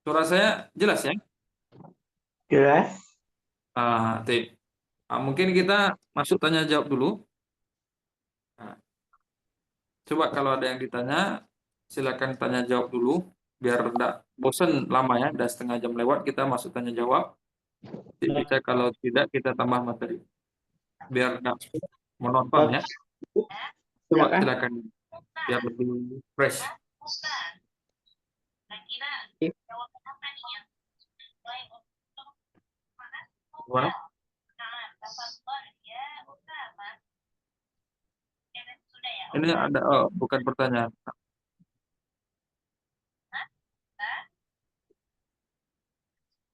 Suara saya jelas ya? Jelas. Tip. Mungkin kita masuk tanya jawab dulu. Nah, coba kalau ada yang ditanya, silakan tanya jawab dulu, biar tidak bosan lama ya, udah setengah jam lewat kita masuk tanya jawab. Bisa kalau tidak kita tambah materi, biar tidak monoton ya. Coba Silakan. silakan, biar lebih fresh. Gimana? Ini ada bukan pertanyaan.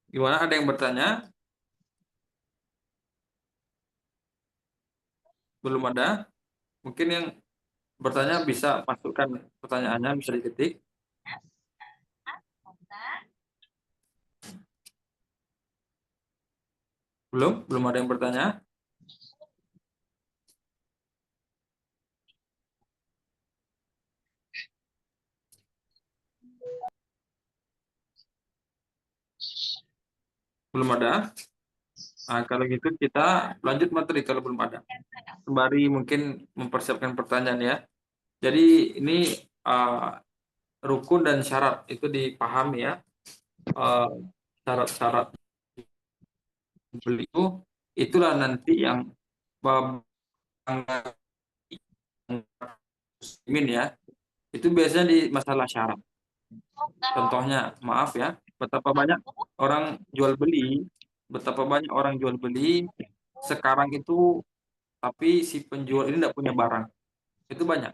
Gimana? Ada yang bertanya? Belum ada? Mungkin yang bertanya bisa masukkan pertanyaannya, bisa diketik. Belum ada yang bertanya. Belum ada? Nah, kalau gitu kita lanjut materi kalau belum ada. Sembari mungkin mempersiapkan pertanyaan ya. Jadi ini rukun dan syarat itu dipahami ya. Eh, Syarat-syarat beli itu itulah nanti yang muslimin ya. Itu biasanya di masalah syarat. Contohnya, maaf ya, betapa banyak orang jual beli, betapa banyak orang jual beli sekarang itu, tapi si penjual ini tidak punya barang. Itu banyak.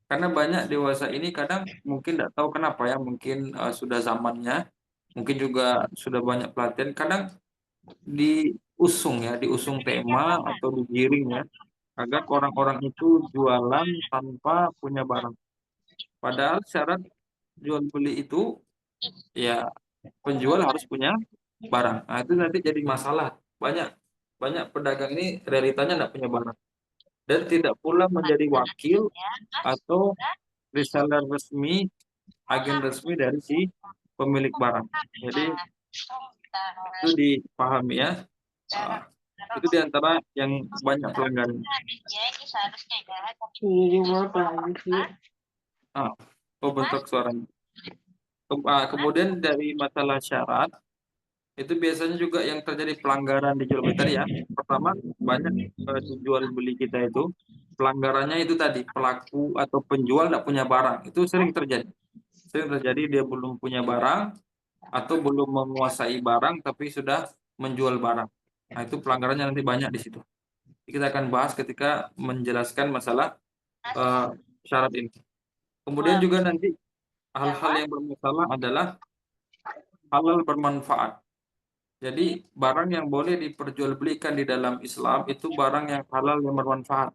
Karena banyak dewasa ini kadang mungkin tidak tahu kenapa ya, mungkin sudah zamannya, mungkin juga sudah banyak pelatihan. Kadang diusung tema atau digiring ya, agar orang-orang itu jualan tanpa punya barang. Padahal syarat jual beli itu ya penjual harus punya barang. Nah, itu nanti jadi masalah. Banyak banyak pedagang ini realitanya tidak punya barang dan tidak pula menjadi wakil atau reseller resmi, agen resmi dari si pemilik barang. Jadi itu dipahami ya. Ah, itu diantara yang banyak pelanggaran. Oh, bentuk suaranya. Kemudian dari masalah syarat, itu biasanya juga yang terjadi pelanggaran di jual beli tadi ya. Pertama, banyak di jual beli kita itu pelanggarannya itu tadi pelaku atau penjual tidak punya barang. Itu sering terjadi. Sering terjadi dia belum punya barang atau belum menguasai barang tapi sudah menjual barang. Nah, itu pelanggarannya nanti banyak di situ. Kita akan bahas ketika menjelaskan masalah eh, syarat ini. Kemudian juga nanti hal-hal yang bermasalah adalah halal bermanfaat. Jadi barang yang boleh diperjualbelikan di dalam Islam itu barang yang halal yang bermanfaat.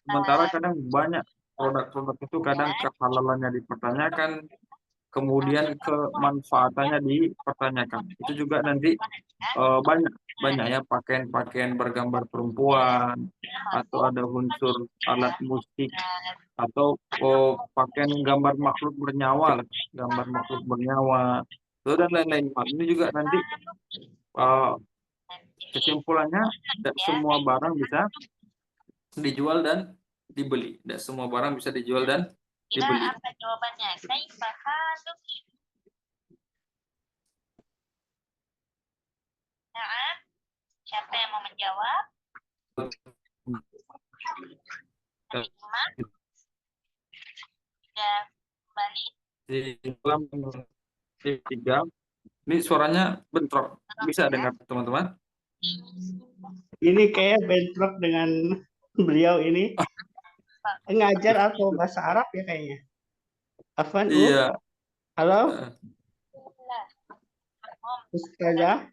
Sementara kadang banyak produk-produk itu kadang kehalalannya dipertanyakan, kemudian kemanfaatannya dipertanyakan. Itu juga nanti banyak banyak ya pakaian-pakaian bergambar perempuan atau ada unsur alat musik atau pakaian gambar makhluk bernyawa lah, gambar makhluk bernyawa itu dan lain-lain. Hal ini juga nanti eh, kesimpulannya tidak semua barang bisa dijual dan dibeli. Tidak semua barang bisa dijual dan dibeli. Apa jawabannya? Nah, siapa yang mau menjawab? Nabi Imam? Sudah kembali? Di dalam tiga, ini suaranya bentrok. Bisa dengar teman-teman? Ini kayak bentrok dengan beliau ini. Ngajar atau bahasa Arab ya kayaknya. Afwan, Iya. Halo, Eh, Ustazah.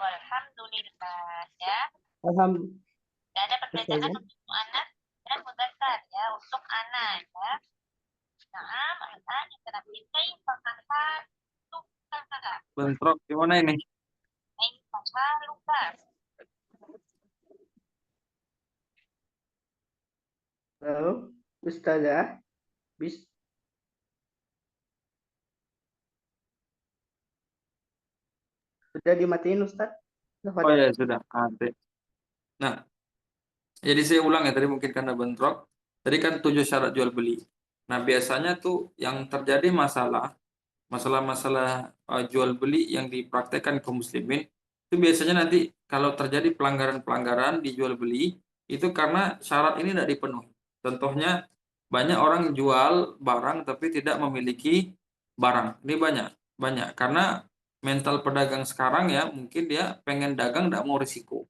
Alhamdulillah ya. Alhamdulillah. Tidak ada perbedaan untuk anak dan mudzakkar ya, untuk anak ya. Nah, al'an kita pakaian luka. bentrok gimana ini? Kaifa luka. Halo, Ustazah. Sudah dimatiin Ustaz? Oh ya sudah. Nah, jadi saya ulang ya tadi mungkin karena bentrok. Tadi kan 7 syarat jual beli. Nah, biasanya tuh yang terjadi masalah-masalah jual beli yang dipraktekkan kaum muslimin itu biasanya nanti kalau terjadi pelanggaran-pelanggaran di jual beli itu karena syarat ini tidak dipenuhi. Contohnya banyak orang jual barang tapi tidak memiliki barang. Ini banyak, banyak karena mental pedagang sekarang ya mungkin dia pengen dagang tidak mau risiko.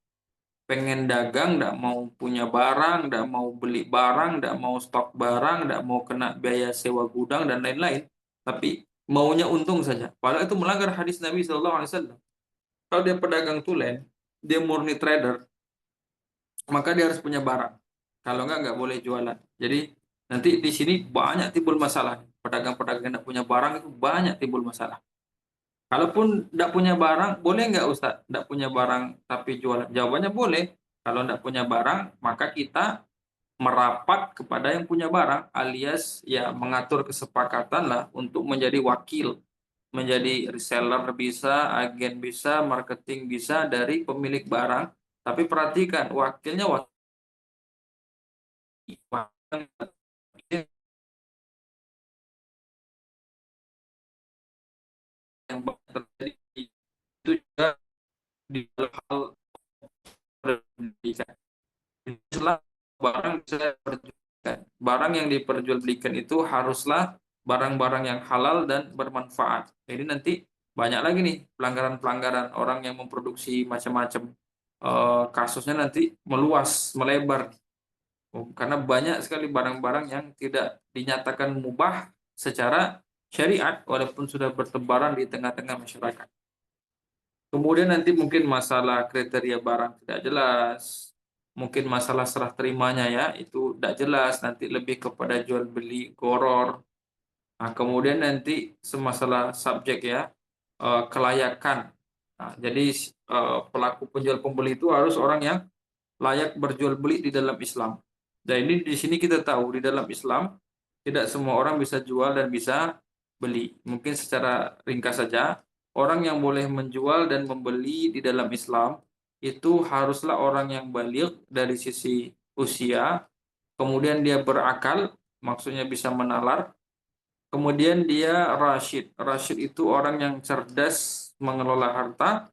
Pengen dagang, tidak mau punya barang, tidak mau beli barang, tidak mau stok barang, tidak mau kena biaya sewa gudang dan lain-lain. Tapi maunya untung saja. Padahal itu melanggar hadis Nabi SAW. Kalau dia pedagang tulen, dia murni trader, maka dia harus punya barang. Kalau nggak boleh jualan. Jadi nanti di sini banyak timbul masalah. Pedagang-pedagang yang tidak punya barang itu banyak timbul masalah. Kalaupun tidak punya barang, boleh nggak Ustaz? Tidak punya barang tapi jualan? Jawabannya boleh. Kalau tidak punya barang, maka kita merapat kepada yang punya barang alias ya mengatur kesepakatan lah untuk menjadi wakil menjadi reseller bisa, agen bisa, marketing bisa dari pemilik barang. Tapi perhatikan, wakilnya yang terjadi itu juga di hal pendidikan. Setelah barang bisa diperjualbelikan. Barang yang diperjualbelikan itu haruslah barang-barang yang halal dan bermanfaat. Jadi nanti banyak lagi nih pelanggaran-pelanggaran orang yang memproduksi macam-macam. Kasusnya nanti meluas, melebar. Karena banyak sekali barang-barang yang tidak dinyatakan mubah secara syariat walaupun sudah bertebaran di tengah-tengah masyarakat. Kemudian nanti mungkin masalah kriteria barang tidak jelas, mungkin masalah serah terimanya ya itu tidak jelas, nanti lebih kepada jual beli goror. Nah, kemudian nanti semasalah subjek ya, kelayakan. Nah, jadi pelaku penjual pembeli itu harus orang yang layak berjual beli di dalam Islam. Dan ini di sini kita tahu di dalam Islam tidak semua orang bisa jual dan bisa beli. Mungkin secara ringkas saja, orang yang boleh menjual dan membeli di dalam Islam itu haruslah orang yang baligh dari sisi usia, kemudian dia berakal, maksudnya bisa menalar, kemudian dia rasyid. Rasyid itu orang yang cerdas mengelola harta,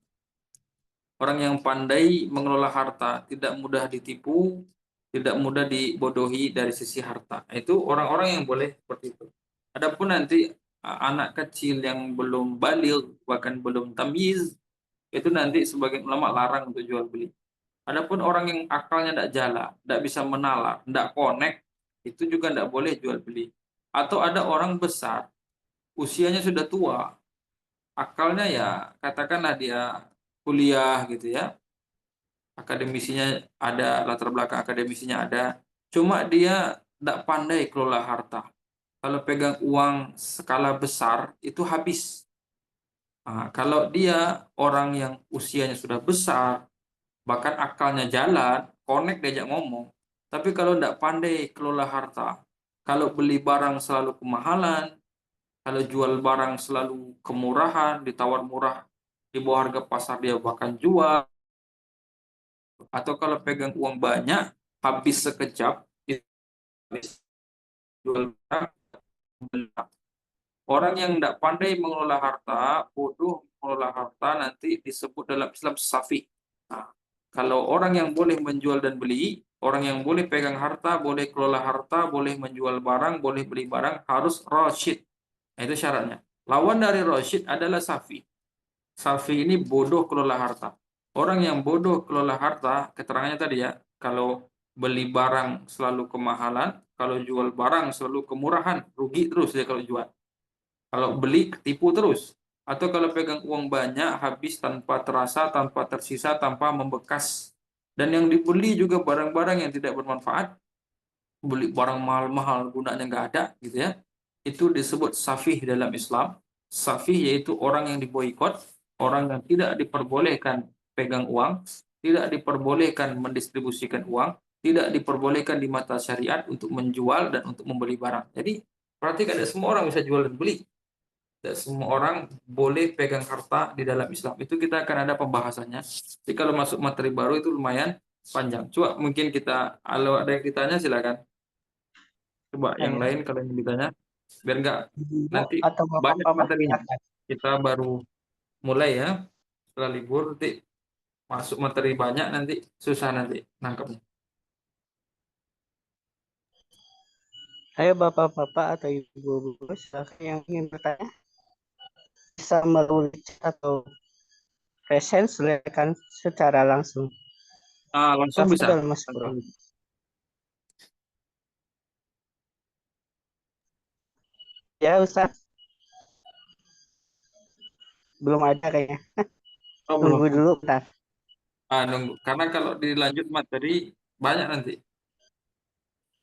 orang yang pandai mengelola harta, tidak mudah ditipu, tidak mudah dibodohi dari sisi harta. Itu orang-orang yang boleh seperti itu. Adapun nanti anak kecil yang belum baligh, bahkan belum tamyiz, itu nanti sebagian ulama larang untuk jual beli. Adapun orang yang akalnya tidak jalan, tidak bisa menalar, tidak connect, itu juga tidak boleh jual beli. Atau ada orang besar, usianya sudah tua, akalnya ya katakanlah dia kuliah gitu ya, akademisinya ada, latar belakang akademisinya ada, cuma dia tidak pandai kelola harta. Kalau pegang uang skala besar itu habis. Nah, kalau dia orang yang usianya sudah besar, bahkan akalnya jalan, connect diajak ngomong. Tapi kalau tidak pandai kelola harta, kalau beli barang selalu kemahalan, kalau jual barang selalu kemurahan, ditawar murah di bawah harga pasar dia bahkan jual, atau kalau pegang uang banyak habis sekejap jual barang. Orang yang tidak pandai mengelola harta, bodoh mengelola harta nanti disebut dalam Islam safi. Nah, kalau orang yang boleh menjual dan beli, orang yang boleh pegang harta, boleh kelola harta, boleh menjual barang, boleh beli barang, harus rasyid. Nah, itu syaratnya. Lawan dari rasyid adalah safi. Safi ini bodoh kelola harta. Orang yang bodoh kelola harta, keterangannya tadi ya, kalau beli barang selalu kemahalan, kalau jual barang selalu kemurahan, rugi terus dia kalau jual. Kalau beli, tipu terus. Atau kalau pegang uang banyak, habis tanpa terasa, tanpa tersisa, tanpa membekas. Dan yang dibeli juga barang-barang yang tidak bermanfaat, beli barang mahal-mahal gunanya nggak ada, gitu ya. Itu disebut safih dalam Islam. Safih yaitu orang yang diboikot, orang yang tidak diperbolehkan pegang uang, tidak diperbolehkan mendistribusikan uang, tidak diperbolehkan di mata syariat untuk menjual dan untuk membeli barang. Jadi, perhatikan tidak semua orang bisa jual dan beli. Tidak semua orang boleh pegang harta di dalam Islam. Itu kita akan ada pembahasannya. Jadi kalau masuk materi baru itu lumayan panjang. Coba mungkin kita, kalau ada yang ditanya silakan. Coba yang Saya lain kalau yang ditanya, biar nggak Ibu nanti atau banyak bapak-bapak materinya. silakan. Kita baru mulai ya. Setelah libur nanti masuk materi banyak nanti susah nanti nangkepnya. Ayo bapak-bapak atau ibu-ibu silakan yang ingin bertanya bisa menulis atau present silakan secara langsung. Langsung bisa. Tafadhol Mas Bro. Langsung bisa. Ya Ustaz, belum ada kayaknya. Oh, belum. Tunggu dulu bentar. Nunggu. Karena kalau dilanjut materi banyak nanti.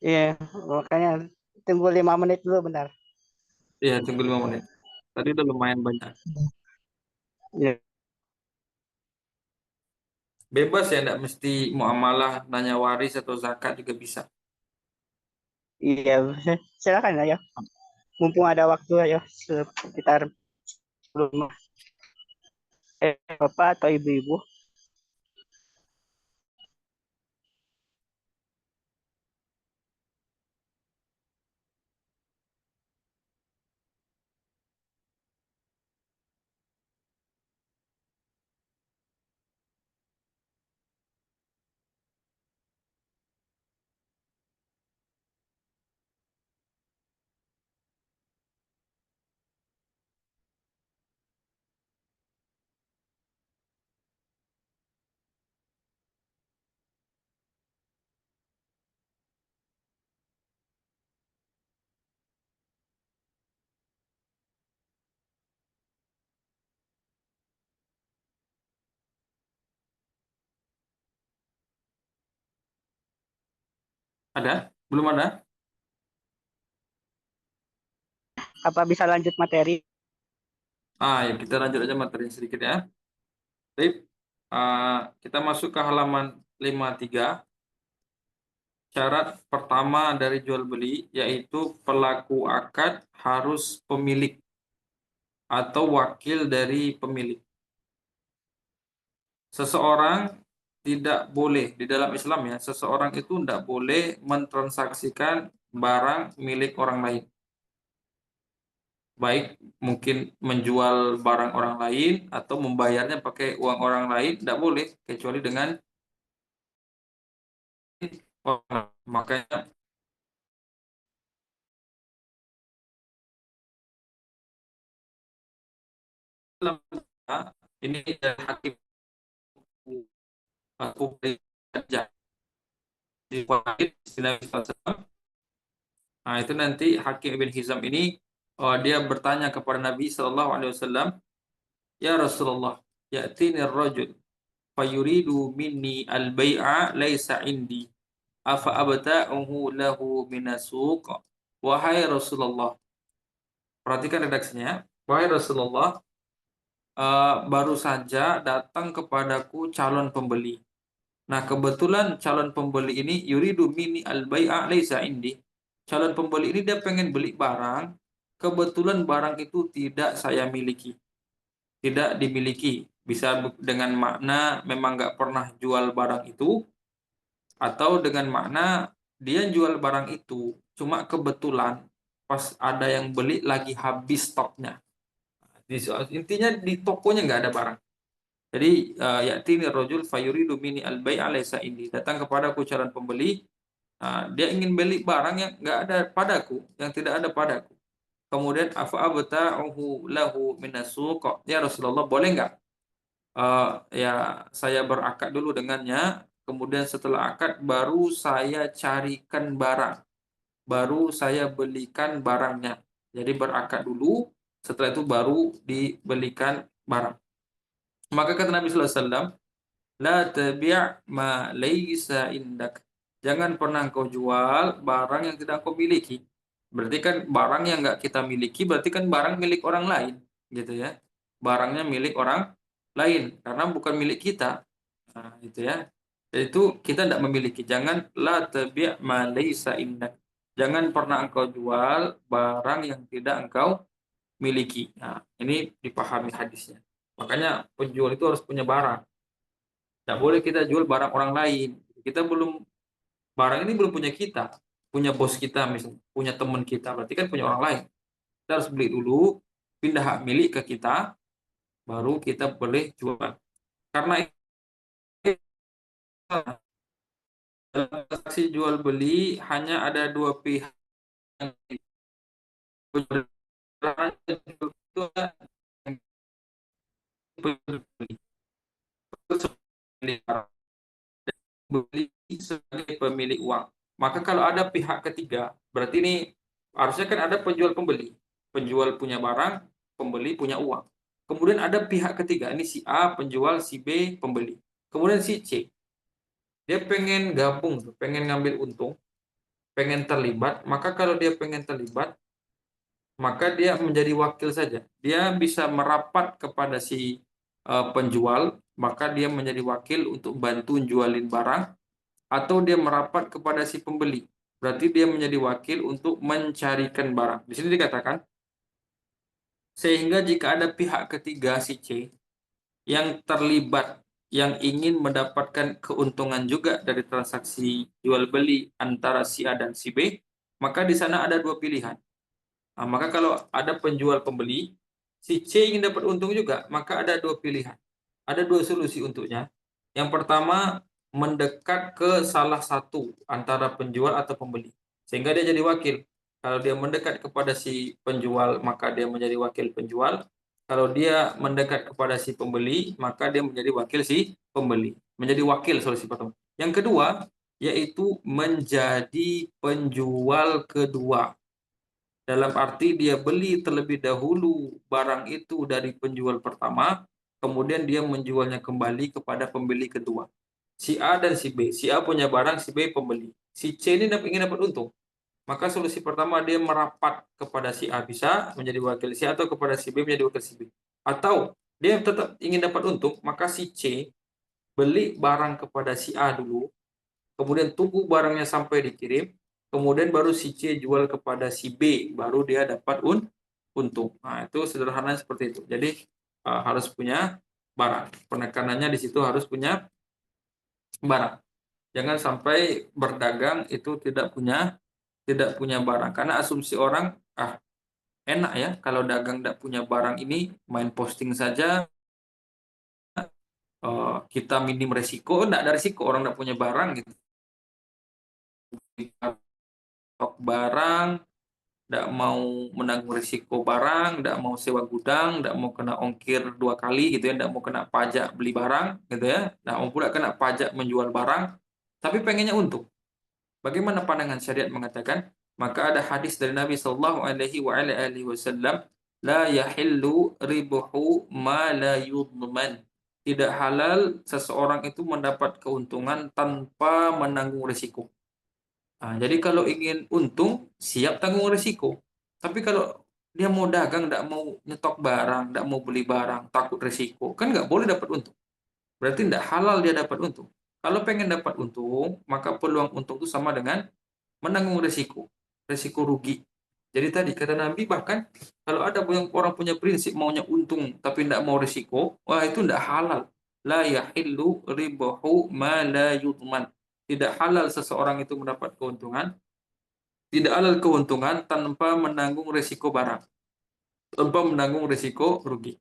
Iya, makanya tunggu 5 menit dulu bentar. Iya, tunggu 5 menit. Tadi udah lumayan banyak. Iya, Bebas ya, enggak mesti muamalah, nanya waris atau zakat juga bisa. iya, silakan ayo. Mumpung ada waktu ayo sekitar belum. Bapak atau ibu-ibu? Ada? Belum ada? Apa bisa lanjut materi? Ya kita lanjut aja materi sedikit ya. Baik, kita masuk ke halaman 53. Syarat pertama dari jual beli yaitu pelaku akad harus pemilik atau wakil dari pemilik. Seseorang tidak boleh di dalam Islam ya, seseorang itu tidak boleh mentransaksikan barang milik orang lain. Baik mungkin menjual barang orang lain atau membayarnya pakai uang orang lain, tidak boleh kecuali dengan orang. Makanya ini dari hakim kerja di Nah, itu nanti Hakim Ibn Hizam ini dia bertanya kepada Nabi Shallallahu Alaihi Wasallam, ya Rasulullah, ya'tini ar-rajul fayuridu minni al-bai'a laisa indi afa abta'uhu lahu minasuq. Wahai Rasulullah, perhatikan redaksinya. Wahai Rasulullah, baru saja datang kepadaku calon pembeli. Nah, kebetulan calon pembeli ini yuridu minni al-bai'a laisa indi. Calon pembeli ini dia pengen beli barang, kebetulan barang itu tidak saya miliki, tidak dimiliki. Bisa dengan makna memang nggak pernah jual barang itu, atau dengan makna dia jual barang itu, cuma kebetulan pas ada yang beli lagi habis stoknya. Intinya di tokonya nggak ada barang. Jadi ya'tini rajul fayuridu minni al-bai'a laysa indi. Datang kepada aku calon pembeli, dia ingin beli barang yang nggak ada padaku, yang tidak ada padaku. Kemudian afa abta'uhu lahu minasuq. Ya Rasulullah, boleh nggak ya saya berakad dulu dengannya, kemudian setelah akad baru saya carikan barang, baru saya belikan barangnya. Jadi berakad dulu, setelah itu baru dibelikan barang. Maka kata Nabi sallallahu alaihi wasallam, la tabi' ma laysa indak. Jangan pernah kau jual barang yang tidak kau miliki. Berarti kan barang yang nggak kita miliki berarti kan barang milik orang lain, gitu ya. Barangnya milik orang lain karena bukan milik kita. Nah, itu ya. Jadi itu kita tidak memiliki. Jangan la tabi' ma laysa indak. Jangan pernah engkau jual barang yang tidak engkau miliki. Nah, ini dipahami hadisnya. Makanya penjual itu harus punya barang. Tidak boleh kita jual barang orang lain. Kita belum, barang ini belum punya kita, punya bos kita misalnya, punya teman kita, berarti kan punya orang lain. Kita harus beli dulu, pindah hak milik ke kita, baru kita boleh jual. Karena itu dalam transaksi jual beli hanya ada dua pihak yang beli sebagai pemilik uang. Maka kalau ada pihak ketiga, berarti ini harusnya kan ada penjual pembeli. Penjual punya barang, pembeli punya uang. Kemudian ada pihak ketiga, ini si A penjual, si B pembeli. Kemudian si C, dia pengen gabung, pengen ngambil untung, pengen terlibat. Maka kalau dia pengen terlibat, maka dia menjadi wakil saja. Dia bisa merapat kepada si penjual, maka dia menjadi wakil untuk bantu jualin barang, atau dia merapat kepada si pembeli. Berarti dia menjadi wakil untuk mencarikan barang. Di sini dikatakan Sehingga jika ada pihak ketiga si C yang terlibat, yang ingin mendapatkan keuntungan juga dari transaksi jual beli antara si A dan si B, maka di sana ada dua pilihan. Nah, maka kalau ada penjual pembeli, si C ingin dapat untung juga, maka ada dua pilihan. Ada dua solusi untuknya. Yang pertama, mendekat ke salah satu antara penjual atau pembeli, sehingga dia jadi wakil. Kalau dia mendekat kepada si penjual, maka dia menjadi wakil penjual. Kalau dia mendekat kepada si pembeli, maka dia menjadi wakil si pembeli. Menjadi wakil solusi pertama. Yang kedua, yaitu menjadi penjual kedua. Dalam arti dia beli terlebih dahulu barang itu dari penjual pertama, kemudian dia menjualnya kembali kepada pembeli kedua. Si A dan si B. Si A punya barang, si B pembeli. Si C ini ingin dapat untung. Maka solusi pertama dia merapat kepada si A bisa menjadi wakil si A, atau kepada si B menjadi wakil si B. Atau dia tetap ingin dapat untung, maka si C beli barang kepada si A dulu, kemudian tunggu barangnya sampai dikirim, kemudian baru si C jual kepada si B, baru dia dapat untung. Nah, itu sederhana seperti itu. Jadi harus punya barang. Penekanannya di situ harus punya barang. Jangan sampai berdagang itu tidak punya barang, karena asumsi orang enak ya kalau dagang tidak punya barang, ini main posting saja, kita minim resiko. Tidak ada resiko, orang tidak punya barang gitu. Stok barang, tidak mau menanggung risiko barang, tidak mau sewa gudang, tidak mau kena ongkir 2 kali gitu ya, tidak mau kena pajak beli barang gitu ya, tidak mau pula kena pajak menjual barang, tapi pengennya untung. Bagaimana pandangan syariat mengatakan? Maka ada hadis dari Nabi Shallallahu Alaihi Wasallam, la yahillu ribuhu ma la yudman. Tidak halal seseorang itu mendapat keuntungan tanpa menanggung risiko. Nah, jadi kalau ingin untung, siap tanggung risiko. Tapi kalau dia mau dagang, tidak mau nyetok barang, tidak mau beli barang, takut risiko, kan nggak boleh dapat untung. Berarti tidak halal dia dapat untung. Kalau pengen dapat untung, maka peluang untung itu sama dengan menanggung risiko rugi. Jadi tadi kata Nabi, bahkan kalau ada yang orang punya prinsip maunya untung tapi tidak mau risiko, wah itu tidak halal. La yahillu ribahu ma la yudman. Tidak halal seseorang itu mendapat keuntungan, tidak halal keuntungan tanpa menanggung risiko barang, tanpa menanggung risiko rugi.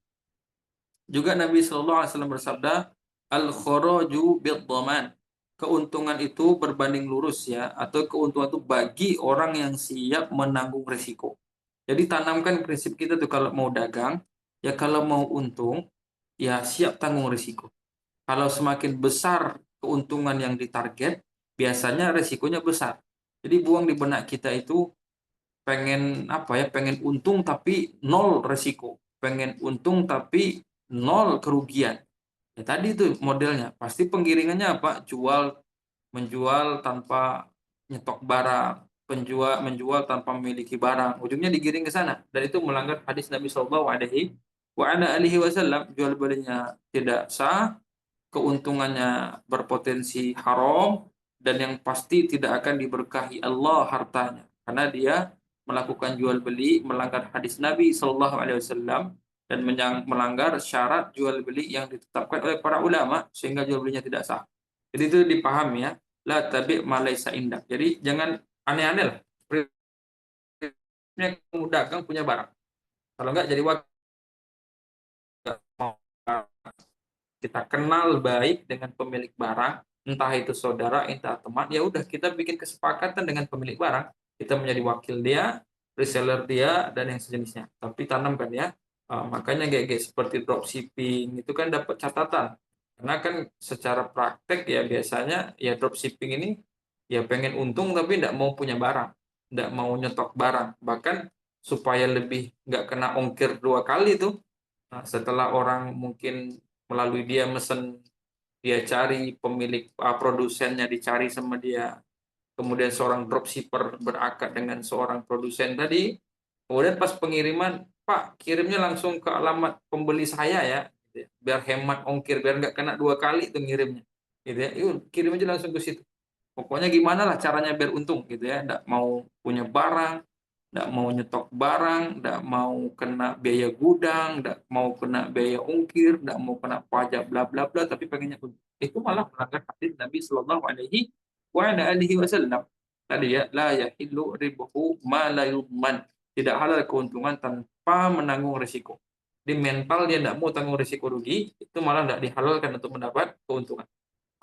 Juga Nabi Shallallahu Alaihi Wasallam bersabda, al kharaju bid-dhaman. Keuntungan itu berbanding lurus ya, atau keuntungan itu bagi orang yang siap menanggung risiko. Jadi tanamkan prinsip kita tuh kalau mau dagang, ya kalau mau untung, ya siap tanggung risiko. Kalau semakin besar keuntungan yang ditarget, biasanya risikonya besar. Jadi buang di benak kita itu pengen apa ya, pengen untung tapi nol risiko, pengen untung tapi nol kerugian. Ya tadi itu modelnya, pasti penggiringannya apa? Menjual tanpa nyetok barang, menjual tanpa memiliki barang. Ujungnya digiring ke sana, dan itu melanggar hadis Nabi Shallallahu Alaihi Wasallam. Jual belinya tidak sah, keuntungannya berpotensi haram, dan yang pasti tidak akan diberkahi Allah hartanya, karena dia melakukan jual beli melanggar hadis Nabi Shallallahu Alaihi Wasallam dan melanggar syarat jual beli yang ditetapkan oleh para ulama, sehingga jual belinya tidak sah. Jadi itu dipahami ya, la tabi' ma laysa indak. Jadi jangan aneh-aneh lah. Prinsipnya kamu dagang punya barang. Kalau enggak jadi wakil. Kita kenal baik dengan pemilik barang, entah itu saudara, entah teman, ya udah kita bikin kesepakatan dengan pemilik barang, kita menjadi wakil dia, reseller dia, dan yang sejenisnya. Tapi tanamkan ya, makanya kayak seperti dropshipping itu kan dapat catatan, karena kan secara praktek ya biasanya ya dropshipping ini ya pengen untung tapi tidak mau punya barang, tidak mau nyetok barang, bahkan supaya lebih nggak kena ongkir 2 kali tuh. Nah, setelah orang mungkin melalui dia mesen, dia cari pemilik produsennya, dicari sama dia, kemudian seorang dropshipper berakad dengan seorang produsen tadi, kemudian pas pengiriman, Pak kirimnya langsung ke alamat pembeli saya ya, gitu ya, biar hemat ongkir, biar nggak kena 2 kali itu ngirimnya, gitu ya. Yuk kirim aja langsung ke situ, pokoknya gimana lah caranya biar untung gitu ya, nggak mau punya barang, nggak mau nyetok barang, nggak mau kena biaya gudang, nggak mau kena biaya ongkir, nggak mau kena pajak bla bla bla, tapi pengennya itu malah melanggar hadis Nabi Shallallahu Alaihi Wasallam. Tadi ya, la yahillu ribuhu ma la yudman. Tidak halal keuntungan tanpa menanggung risiko. Di mental dia tidak mau tanggung risiko rugi, itu malah tidak dihalalkan untuk mendapat keuntungan.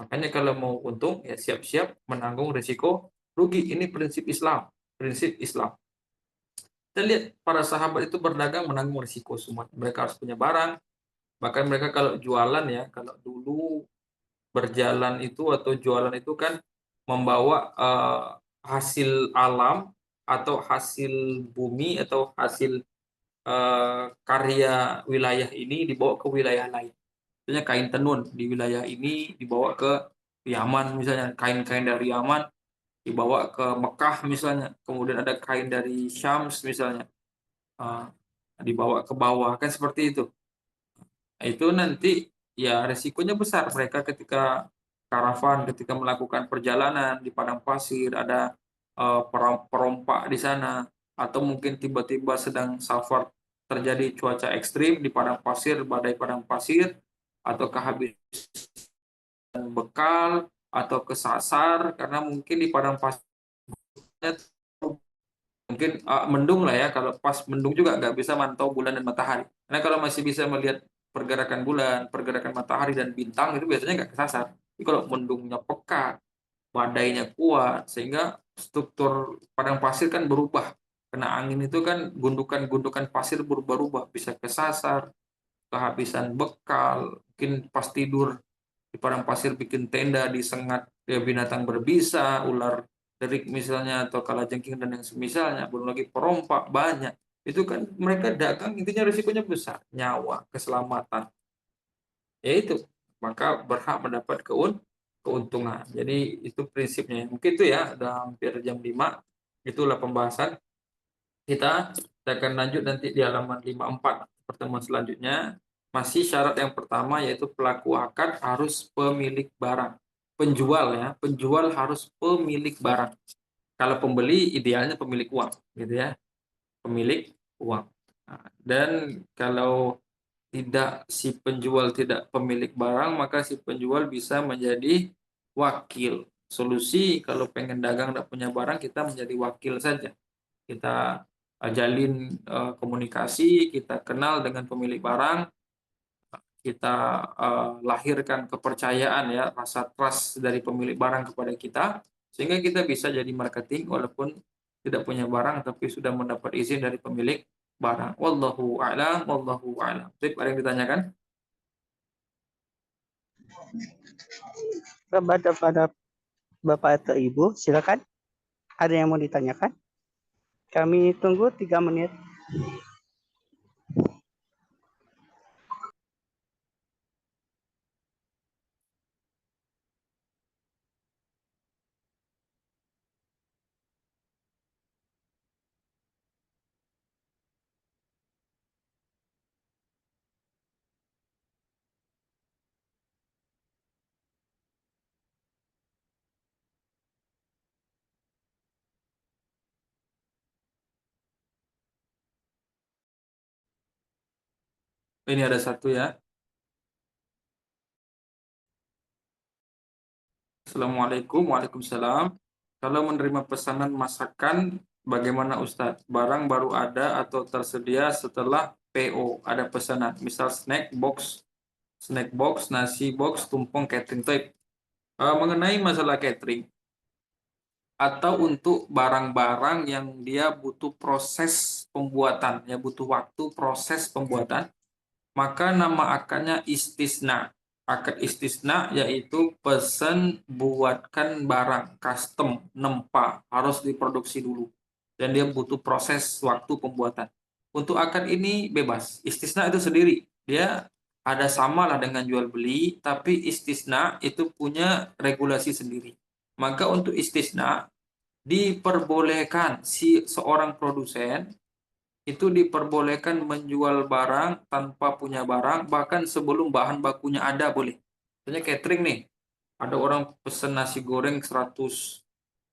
Makanya kalau mau untung ya siap-siap menanggung risiko rugi. Ini prinsip Islam, prinsip Islam. Kita lihat para sahabat itu berdagang menanggung risiko semua. Mereka harus punya barang. Bahkan mereka kalau jualan ya, kalau dulu berjalan itu atau jualan itu kan membawa hasil alam atau hasil bumi atau hasil karya wilayah ini dibawa ke wilayah lain. Misalnya kain tenun di wilayah ini dibawa ke Yaman misalnya, kain-kain dari Yaman dibawa ke Mekah misalnya, kemudian ada kain dari Syams misalnya, dibawa ke bawah, kan seperti itu. Itu nanti ya resikonya besar mereka ketika karavan, ketika melakukan perjalanan di padang pasir, ada perompak di sana, atau mungkin tiba-tiba sedang safar terjadi cuaca ekstrim di padang pasir, badai padang pasir, atau kehabisan bekal, atau kesasar karena mungkin di padang pasir mungkin mendung lah ya, kalau pas mendung juga nggak bisa mantau bulan dan matahari. Karena kalau masih bisa melihat pergerakan bulan, pergerakan matahari dan bintang itu biasanya nggak kesasar. Tapi kalau mendungnya pekat, badainya kuat, sehingga struktur padang pasir kan berubah. Kena angin itu kan gundukan-gundukan pasir berubah-ubah, bisa kesasar, kehabisan bekal, mungkin pas tidur di padang pasir bikin tenda disengat ya binatang berbisa, ular derik misalnya atau kalajengking dan yang semisalnya, belum lagi perompak banyak. Itu kan mereka dagang intinya risikonya besar, nyawa, keselamatan. Ya itu, maka berhak mendapat keuntungan. Jadi itu prinsipnya. Mungkin itu ya, udah hampir jam 5. Itulah pembahasan kita. Kita akan lanjut nanti di halaman 54 pertemuan selanjutnya. Masih syarat yang pertama yaitu pelaku akad harus pemilik barang. Penjual ya, penjual harus pemilik barang. Kalau pembeli idealnya pemilik uang, gitu ya, pemilik uang. Nah, dan kalau tidak, si penjual tidak pemilik barang, maka si penjual bisa menjadi wakil. Solusi kalau pengen dagang tidak punya barang, kita menjadi wakil saja. Kita jalin komunikasi, kita kenal dengan pemilik barang, kita lahirkan kepercayaan ya, rasa trust dari pemilik barang kepada kita, sehingga kita bisa jadi marketing walaupun tidak punya barang tapi sudah mendapat izin dari pemilik barang. Wallahu a'lam, wallahu a'lam. Baik, ada yang ditanyakan? Kepada Bapak atau Ibu, silakan. Ada yang mau ditanyakan? Kami tunggu 3 menit. Ini ada satu ya. Assalamualaikum, waalaikumsalam. Kalau menerima pesanan masakan, bagaimana Ustadz? Barang baru ada atau tersedia setelah PO, ada pesanan, misal snack box, nasi box, tumpeng, catering type. Mengenai masalah catering, atau untuk barang-barang yang dia butuh proses pembuatan, ya butuh waktu proses pembuatan, maka nama akadnya istisna. Akad istisna yaitu pesan buatkan barang, custom, nempa, harus diproduksi dulu. Dan dia butuh proses waktu pembuatan. Untuk akad ini bebas. Istisna itu sendiri. Dia ada samalah dengan jual beli, tapi istisna itu punya regulasi sendiri. Maka untuk istisna, diperbolehkan si seorang produsen itu diperbolehkan menjual barang tanpa punya barang, bahkan sebelum bahan bakunya ada boleh. Misalnya catering nih, ada orang pesen nasi goreng 100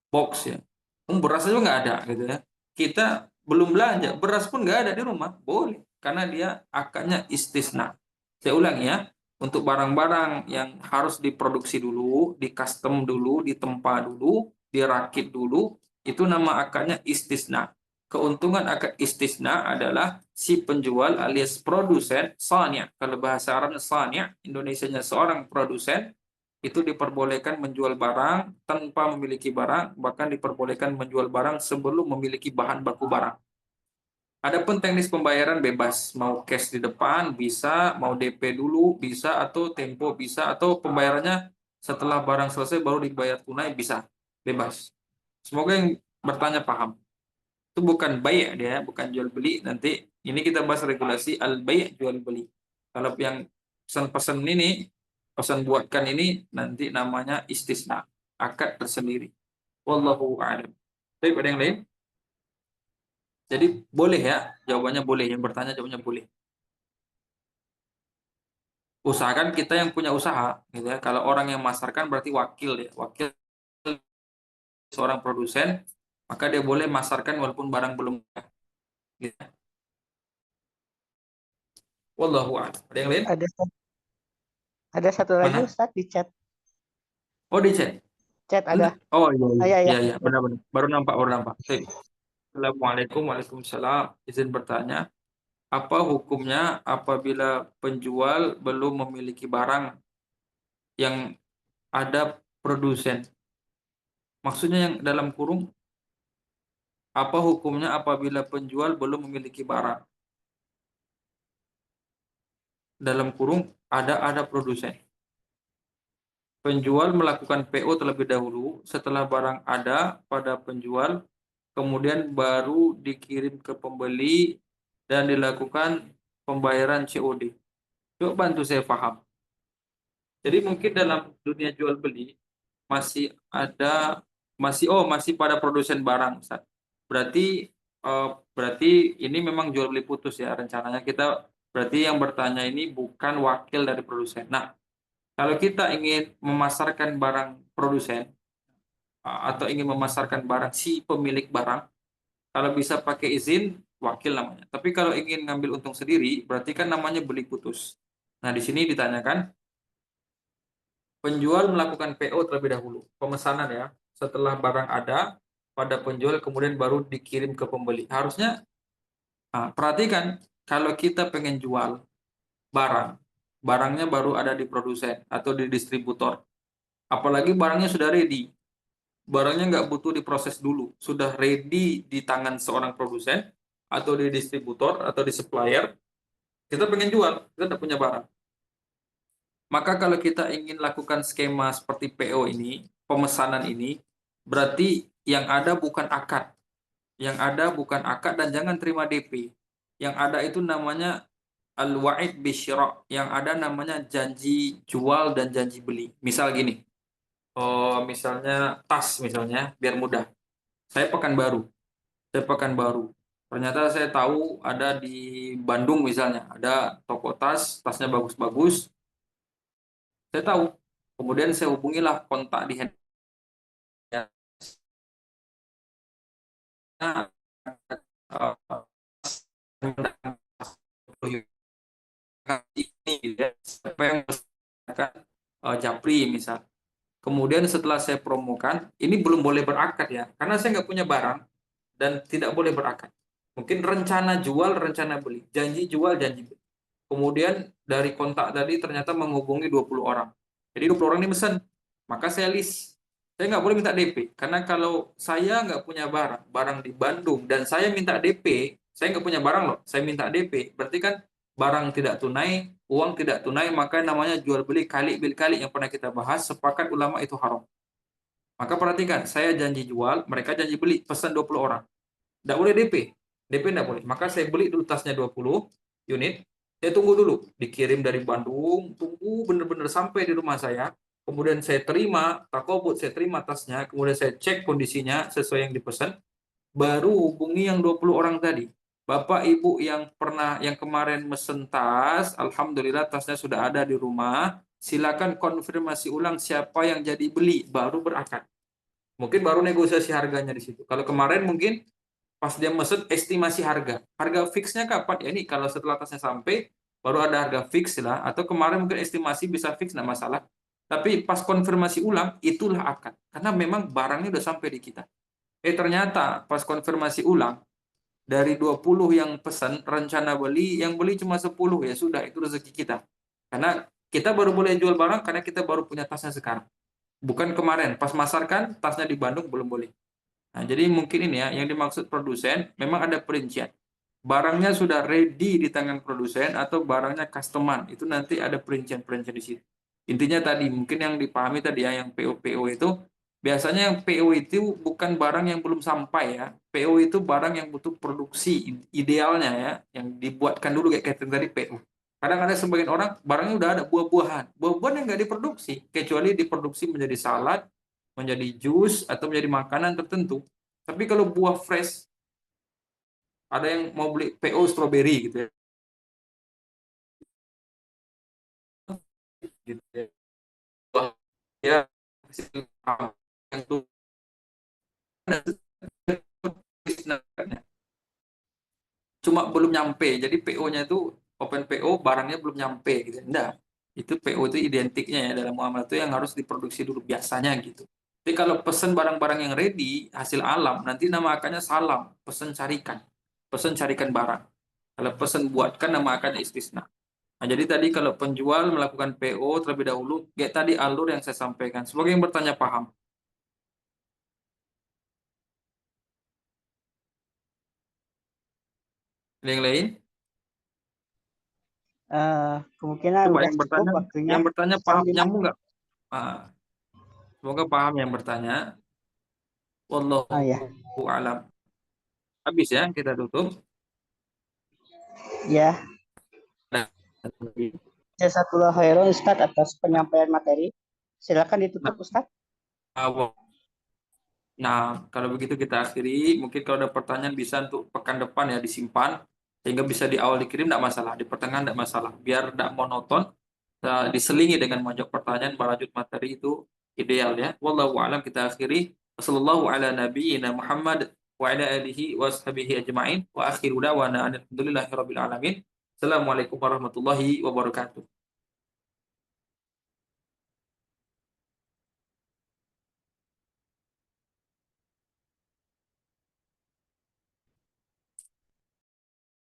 box ya, beras aja nggak ada gitu ya. Kita belum belanja, beras pun nggak ada di rumah, boleh. Karena dia akadnya istisna. Saya ulangi ya, untuk barang-barang yang harus diproduksi dulu, di custom dulu, ditempa dulu, dirakit dulu, itu nama akadnya istisna. Keuntungan akad istisna adalah si penjual alias produsen, sani'. Kalau bahasa Arabnya sani', Indonesianya seorang produsen, itu diperbolehkan menjual barang tanpa memiliki barang, bahkan diperbolehkan menjual barang sebelum memiliki bahan baku barang. Adapun teknis pembayaran bebas, mau cash di depan bisa, mau DP dulu bisa, atau tempo bisa, atau pembayarannya setelah barang selesai baru dibayar tunai bisa, bebas. Semoga yang bertanya paham. Itu bukan bay' dia, bukan jual beli. Nanti ini kita bahas regulasi al-bay' jual beli. Kalau yang pesan-pesan ini, pesan buatkan ini nanti namanya istisna, akad tersendiri. Wallahu a'lam. Baik, ada yang lain? Jadi boleh ya, jawabannya boleh. Yang bertanya jawabannya boleh. Usahakan kita yang punya usaha, gitu ya. Kalau orang yang masarkan berarti wakil ya, wakil seorang produsen, maka dia boleh masarkan walaupun barang belum. Gitu. Wallahu a'lam. Ada yang lain? Ada satu lagi Mana? Ustaz di chat. Oh, di chat. Chat ada. Oh iya Ah, iya ya. iya benar-benar baru nampak baru nampak. Baik. Assalamualaikum Waalaikumsalam. Izin bertanya, apa hukumnya apabila penjual belum memiliki barang yang ada produsen? Maksudnya yang dalam kurung, apa hukumnya apabila penjual belum memiliki barang? Dalam kurung ada produsen. Penjual melakukan PO terlebih dahulu, setelah barang ada pada penjual, kemudian baru dikirim ke pembeli dan dilakukan pembayaran COD. Coba bantu saya paham. Jadi mungkin dalam dunia jual beli masih ada masih pada produsen barang, Ustaz. Berarti ini memang jual beli putus ya rencananya kita, berarti yang bertanya ini bukan wakil dari produsen. Nah, kalau kita ingin memasarkan barang produsen atau ingin memasarkan barang si pemilik barang, kalau bisa pakai izin wakil namanya. Tapi kalau ingin ngambil untung sendiri, berarti kan namanya beli putus. Nah, di sini ditanyakan, penjual melakukan PO terlebih dahulu, pemesanan ya. Setelah barang ada pada penjual, kemudian baru dikirim ke pembeli. Harusnya, perhatikan, kalau kita pengen jual barang, barangnya baru ada di produsen atau di distributor. Apalagi barangnya sudah ready. Barangnya nggak butuh diproses dulu, sudah ready di tangan seorang produsen atau di distributor atau di supplier, kita pengen jual, kita tidak punya barang. Maka kalau kita ingin lakukan skema seperti PO ini, pemesanan ini, berarti yang ada bukan akad. Yang ada bukan akad dan jangan terima DP. Yang ada itu namanya al-wa'id bisyira', yang ada namanya janji jual dan janji beli. Misal gini, misalnya tas misalnya, biar mudah. Saya Pekanbaru. Ternyata saya tahu ada di Bandung misalnya, ada toko tas, tasnya bagus-bagus. Saya tahu. Kemudian saya hubungilah kontak di handphone. Ini gitu ya. Siapa yang menggunakan Japri misal. Kemudian setelah saya promokan, ini belum boleh berakad ya, karena saya nggak punya barang dan tidak boleh berakad. Mungkin rencana jual, rencana beli, janji jual, janji beli. Kemudian dari kontak tadi ternyata menghubungi 20 orang. Jadi 20 orang ini pesan, maka saya list. Saya nggak boleh minta DP, karena kalau saya nggak punya barang, barang di Bandung, dan saya minta DP, saya nggak punya barang loh, saya minta DP, berarti kan barang tidak tunai, uang tidak tunai, maka namanya jual beli kali bil kali yang pernah kita bahas, sepakat ulama itu haram. Maka perhatikan, saya janji jual, mereka janji beli, pesan 20 orang. Tidak boleh DP. DP tidak boleh. Maka saya beli dulu tasnya 20 unit, saya tunggu dulu, dikirim dari Bandung, tunggu benar-benar sampai di rumah saya, kemudian saya terima, takobut, saya terima tasnya, kemudian saya cek kondisinya sesuai yang dipesan, baru hubungi yang 20 orang tadi. Bapak Ibu yang kemarin mesen tas, alhamdulillah tasnya sudah ada di rumah. Silakan konfirmasi ulang siapa yang jadi beli, baru berakad. Mungkin baru negosiasi harganya di situ. Kalau kemarin mungkin pas dia mesen estimasi harga. Harga fixnya kapan? Ya ini kalau setelah tasnya sampai baru ada harga fix lah, atau kemarin mungkin estimasi bisa fix nggak masalah. Tapi pas konfirmasi ulang itulah akad. Karena memang barangnya udah sampai di kita. Ternyata pas konfirmasi ulang dari 20 yang pesan rencana beli, yang beli cuma 10, ya sudah itu rezeki kita. Karena kita baru boleh jual barang karena kita baru punya tasnya sekarang. Bukan kemarin pas masarkan tasnya di Bandung belum boleh. Nah, jadi mungkin ini ya yang dimaksud produsen memang ada perincian. Barangnya sudah ready di tangan produsen atau barangnya customer, itu nanti ada perincian-perincian di situ. Intinya tadi mungkin yang dipahami tadi ya, yang PO itu biasanya yang PO itu bukan barang yang belum sampai ya. PO itu barang yang butuh produksi idealnya ya, yang dibuatkan dulu kayak tadi PO. Kadang ada sebagian orang barangnya udah ada buah-buahan, buah-buahan yang nggak diproduksi kecuali diproduksi menjadi salad, menjadi jus atau menjadi makanan tertentu. Tapi kalau buah fresh, ada yang mau beli PO strawberry gitu ya. Gitu ya. Ya, yang tuh cuma belum nyampe. Jadi PO-nya itu open PO, barangnya belum nyampe gitu. Enggak. Itu PO itu identiknya ya dalam muamalah itu yang harus diproduksi dulu biasanya gitu. Tapi kalau pesan barang-barang yang ready, hasil alam, nanti nama akannya salam, pesan carikan. Pesan carikan barang. Kalau pesan buatkan nama akannya istisna. Nah, jadi tadi kalau penjual melakukan PO terlebih dahulu, kayak tadi alur yang saya sampaikan. Semoga yang bertanya paham. Ada yang lain? Kemungkinan Coba udah cukup waktunya. yang bertanya paham, Sambil nyambung nggak? Ah, semoga paham yang bertanya. ya. Wallahu a'lam. Habis ya, kita tutup. Ya, Nah, jazakallahu khairan Ustaz atas penyampaian materi. Silakan ditutup Ustaz. nah, kalau begitu kita akhiri. Mungkin kalau ada pertanyaan bisa untuk pekan depan ya disimpan. Sehingga bisa di awal dikirim tidak masalah. Di pertengahan tidak masalah. Biar tidak monoton. Diselingi dengan banyak pertanyaan berlanjut materi itu ideal ya. Wallahu a'lam, kita akhiri. Wassallallahu ala nabiyyina Muhammad wa ala alihi wa sahbihi ajma'in wa akhiru da'wana alhamdulillahi rabbil alamin. Assalamualaikum warahmatullahi wabarakatuh.